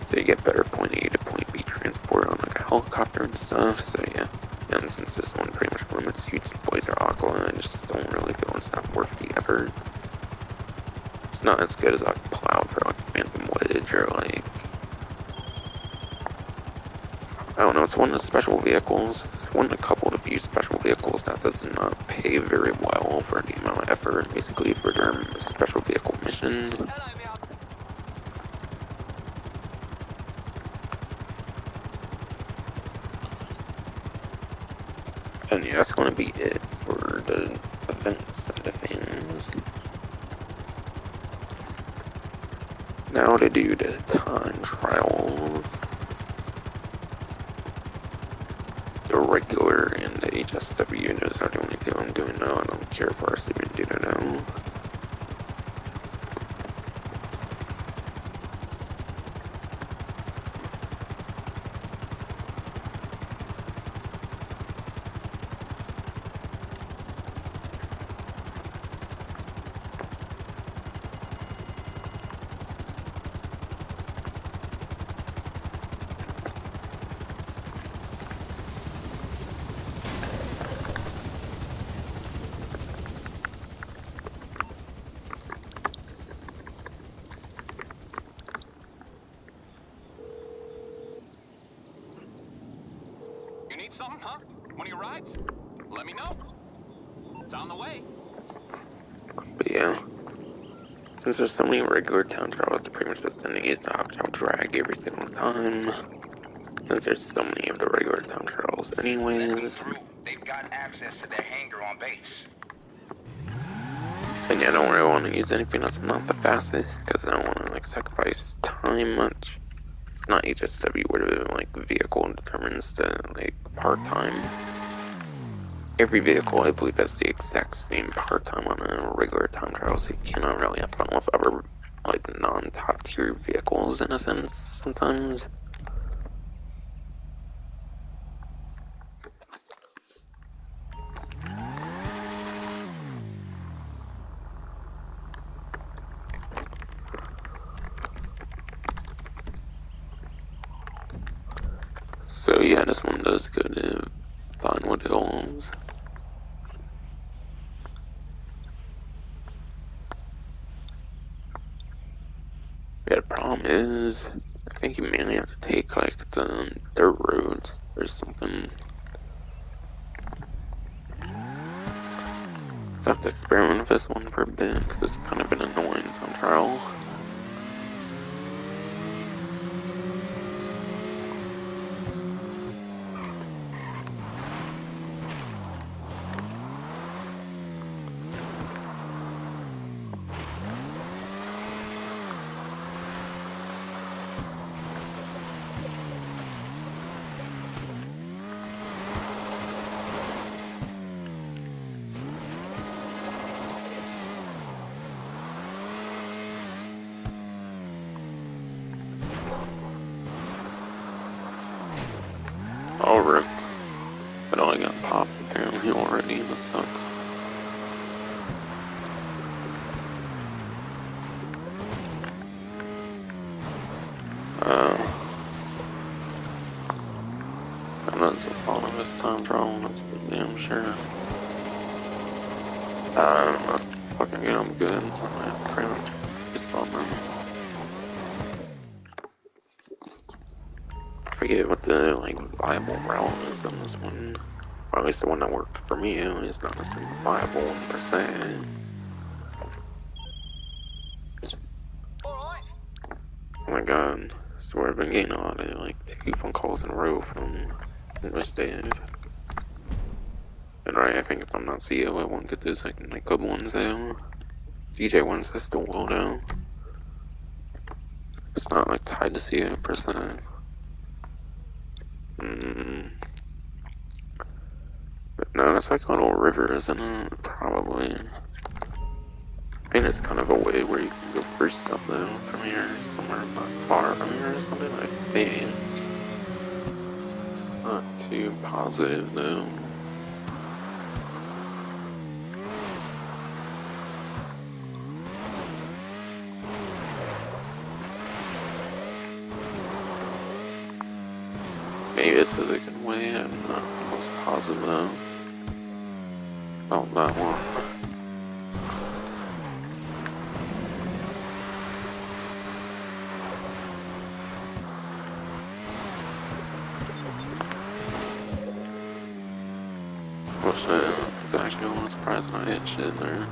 So you get better point A to point B transport on like a helicopter and stuff. So yeah, and since this one pretty much limits you to Blazer Aqua, I just don't really feel it's not worth the effort. It's not as good as like Cloud for like Phantom Wedge or like, I don't know, it's one of the special vehicles. It's one of a couple of few special vehicles that does not pay very well for the amount of effort, basically, for their special vehicle mission. And yeah, that's going to be it for the event side of things. Now to do the time trials. The regular and the HSW, those are the only two I'm doing now. I don't care if RC even do it now. Something, huh? One of your rides? Let me know. It's on the way. But yeah, since there's so many regular town trials, they're pretty much just sending you to Octal Drag every single time. Since there's so many of the regular town trials anyways. They've got access to their hangar on base. And yeah, I don't really want to use anything that's not the fastest, because I don't want to like sacrifice time much. It's not HSW where the like vehicle determines the like part time. Every vehicle, I believe, has the exact same part time on a regular time trial, so you cannot really have fun with other like non-top tier vehicles in a sense sometimes. So yeah, this one does go to Vinewood Hills. Yeah, the problem is, I think you mainly have to take like the dirt roads or something. So I have to experiment with this one for a bit, because it's kind of been annoying on trial. Over it. But I got popped apparently already. That sucks. And that's a fun of this time trial, that's for damn sure. Fucking good, I'm good. I'm pretty much just fun then. I forget what the like viable route is on this one. Or at least the one that worked for me is not necessarily viable per se. Alright. Oh my god, I swear I've been getting a lot of like 2 phone calls in a row from English Dave. And right, I think if I'm not CEO, I won't get those like good ones though. DJ ones I still will though. It's not like tied to CEO per se. But no, it's like a little river, isn't it? Probably. I mean, it's kind of a way where you can go for stuff though from here, somewhere not far from here or something, I think. Not too positive though. Maybe it's a good way, I'm not most positive though. About that one. Oh shit, it's actually a little surprised I hit shit there.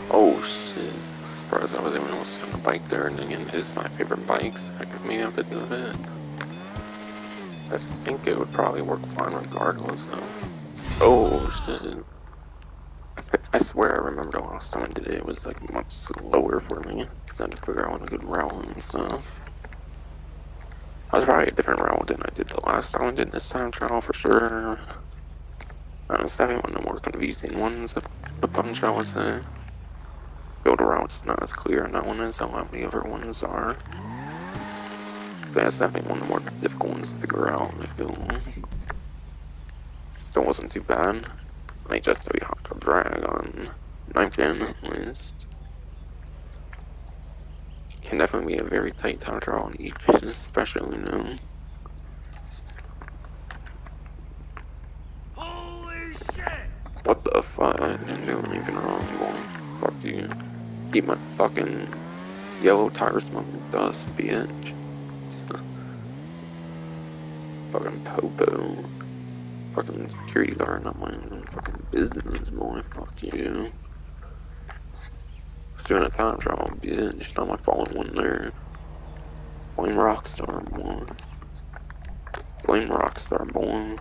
Oh shit. Surprised I was even able to sit on a bike there, and again, it is my favorite bikes. I could maybe have to do it. I think it would probably work fine regardless though. Oh shit. I swear I remember the last time I did it, it was like much slower for me, because I had to figure out a good route and stuff. I was probably a different route than I did the last time I did this time trial for sure. Honestly, I think one of the more confusing ones of the bunch, I would say. Build route's not as clear on that one as a lot of the other ones are. So that's definitely one of the more difficult ones to figure out, I feel. Still wasn't too bad. Like just to be hot to drag on 9th gen at least. Can definitely be a very tight time trial on each, especially now. Holy shit! What the fuck? I didn't do anything wrong, boy. Fuck you. Keep my fucking yellow tire smoking dust, bitch. Fucking popo. Fucking security guard, not my own fucking business, boy. Fuck you. I was doing a time trial, bitch. Not my fallen one there. Blame Rockstar, boy. Blame Rockstar, boy.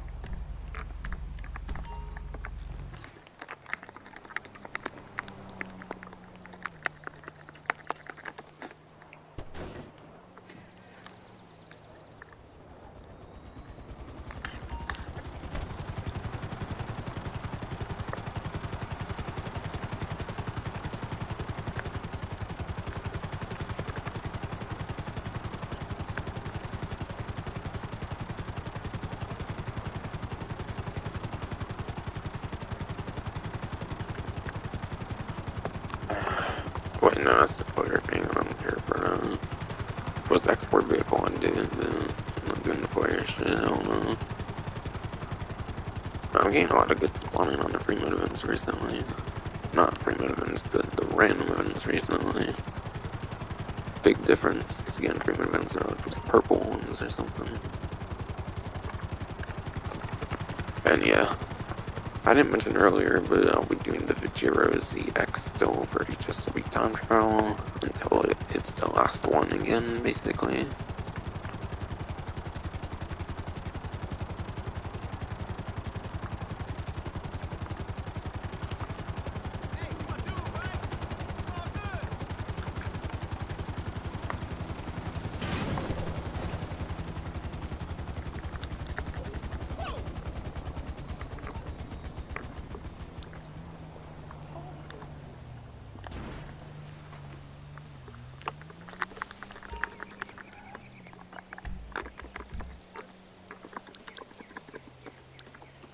Wait, no, that's the flare thing. I don't care for that. If it was export vehicle I did, then I'm not doing the flare shit. I don't know. I'm getting a lot of good spawning on the free mode events recently. Not free mode events, but the random events recently. Big difference. It's again free mode events are like just purple ones or something. And yeah, I didn't mention earlier, but I'll be doing the Vajero ZX still for HSW time trial until it hits the last one again, basically.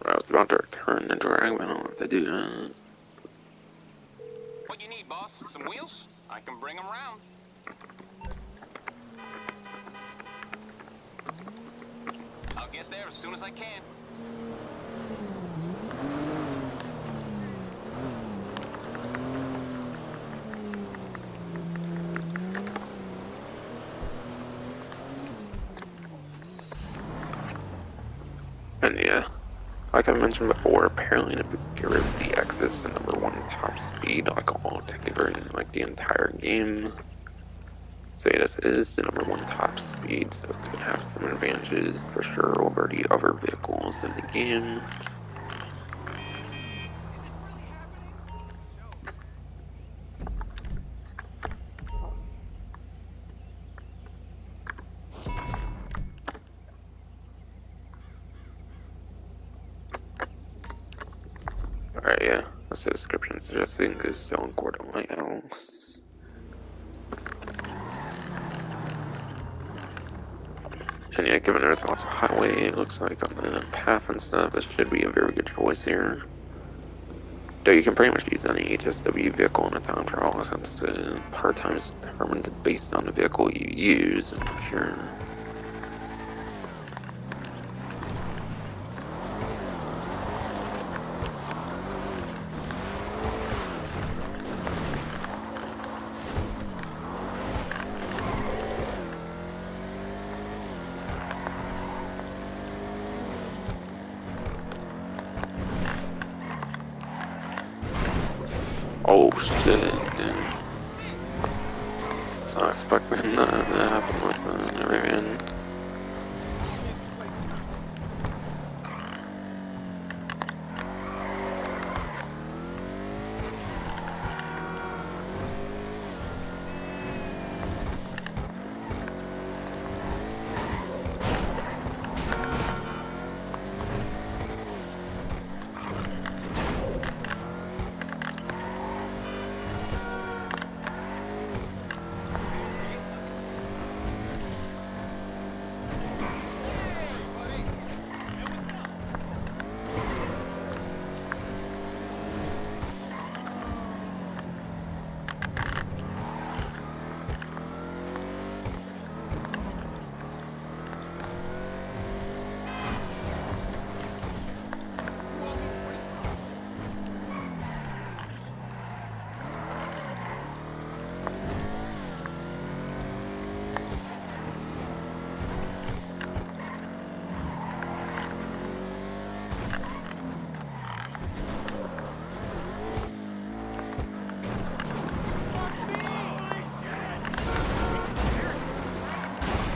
I was about to return the drag, but I don't have to do that. What you need, boss? Some wheels? I can bring them round. I'll get there as soon as I can. And yeah, like I mentioned before, apparently the Vajero ZX is the #1 top speed, like altogether in like the entire game. So yeah, this is the #1 top speed, so it could have some advantages for sure over the other vehicles in the game. Alright, yeah, that's the description suggesting is still in Gordon Lighthouse. And yeah, given there's lots of highway, it looks like on the path and stuff, this should be a very good choice here. Though you can pretty much use any HSW vehicle in a time trial since the hard time is determined based on the vehicle you use, I'm sure. Oh shit, dude. I was not expecting that to happen like that in the very end.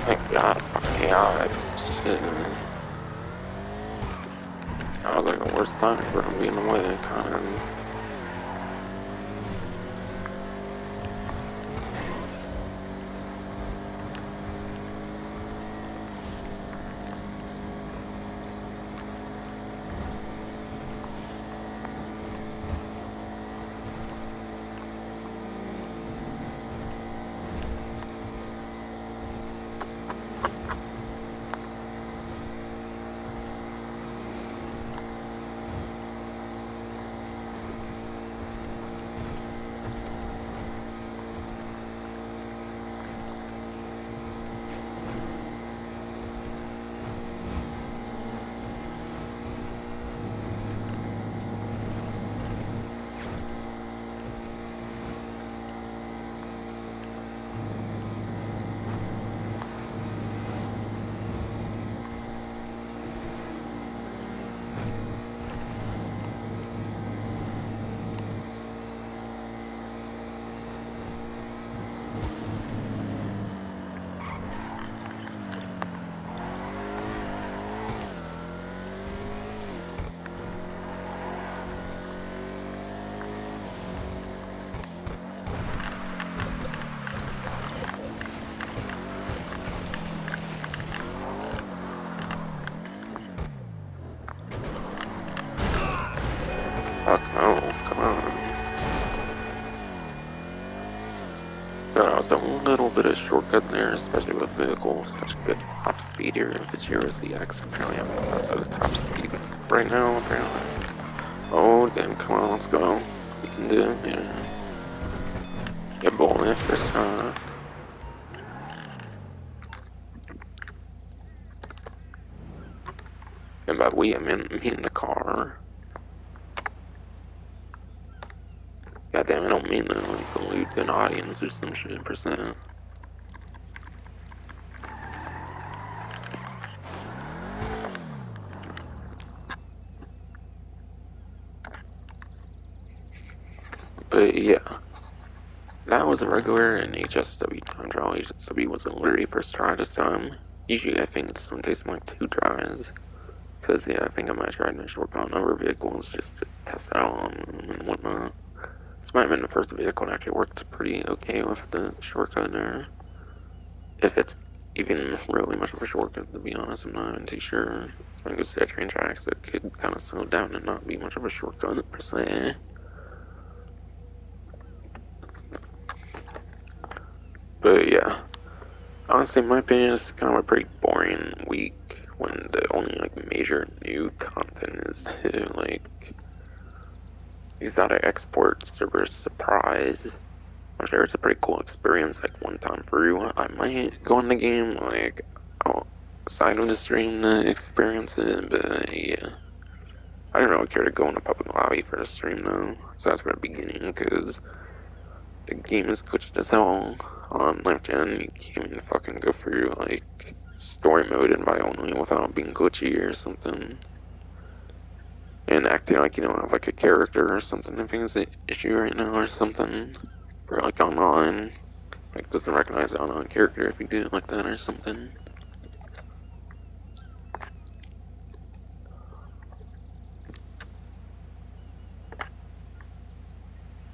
Thank God, fucking God, shit. That was like the worst time for him being away, kind of. little bit of shortcut there, especially with vehicles. Such good top speed here. If it's Heroes EX, apparently I'm the best at a top speed right now, apparently. Oh, damn, come on, let's go. We can do it, yeah. Good boy, first try. And by we, I mean me in the car. Goddamn, I don't mean to, like, allude to an audience or some shit, percent. But yeah, that was a regular and HSW time trial. HSW was a literally first try this time. Usually I think this one takes like 2 tries. Because yeah, I think I might try to shortcut on other vehicles just to test it out and whatnot. This might have been the first vehicle that actually worked pretty okay with the shortcut there. If it's even really much of a shortcut, to be honest, I'm not even too sure. I think it's the train tracks, it could kind of slow down and not be much of a shortcut per se. But yeah, honestly, in my opinion, it's kind of a pretty boring week when the only like major new content is to like exotic export Cerberus surprise. I'm sure it's a pretty cool experience. Like one time through, I might go in the game like outside of the stream to experience it, but yeah. I didn't really care to go in a public lobby for the stream though, so that's for the beginning, because the game is glitched as hell on Life Gen. You can't even fucking go through like story mode invite only without being glitchy or something. And acting like you don't have like a character or something. I think it's an issue right now or something. For like online. Like doesn't recognize the online character if you do it like that or something.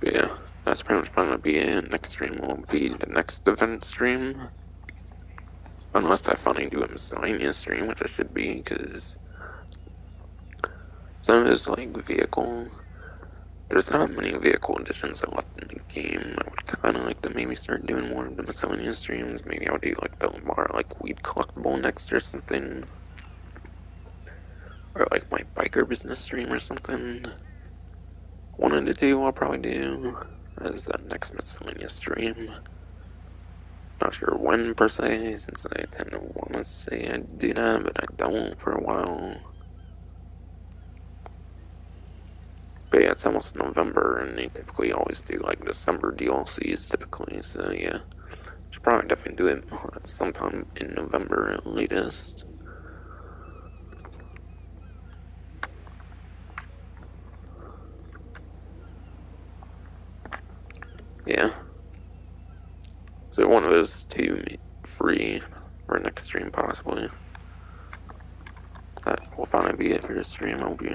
But yeah, that's pretty much gonna be it. Next stream will be the next event stream. Unless I finally do a miscellaneous stream, which I should be, because some of this like vehicle, there's not many vehicle additions left in the game. I would kind of like to maybe start doing more of the miscellaneous streams. Maybe I'll do like the more like weed collectible next or something, or like my biker business stream or something. One of the two I'll probably do as that next miscellaneous stream. Not sure when per se, since I tend to want to say I do that, but I don't for a while. But yeah, it's almost November, and they typically always do like December DLCs typically, so yeah. Should probably definitely do it sometime in November at latest. Yeah. So one of those two free for next stream possibly. That will finally be it for this stream. I'll be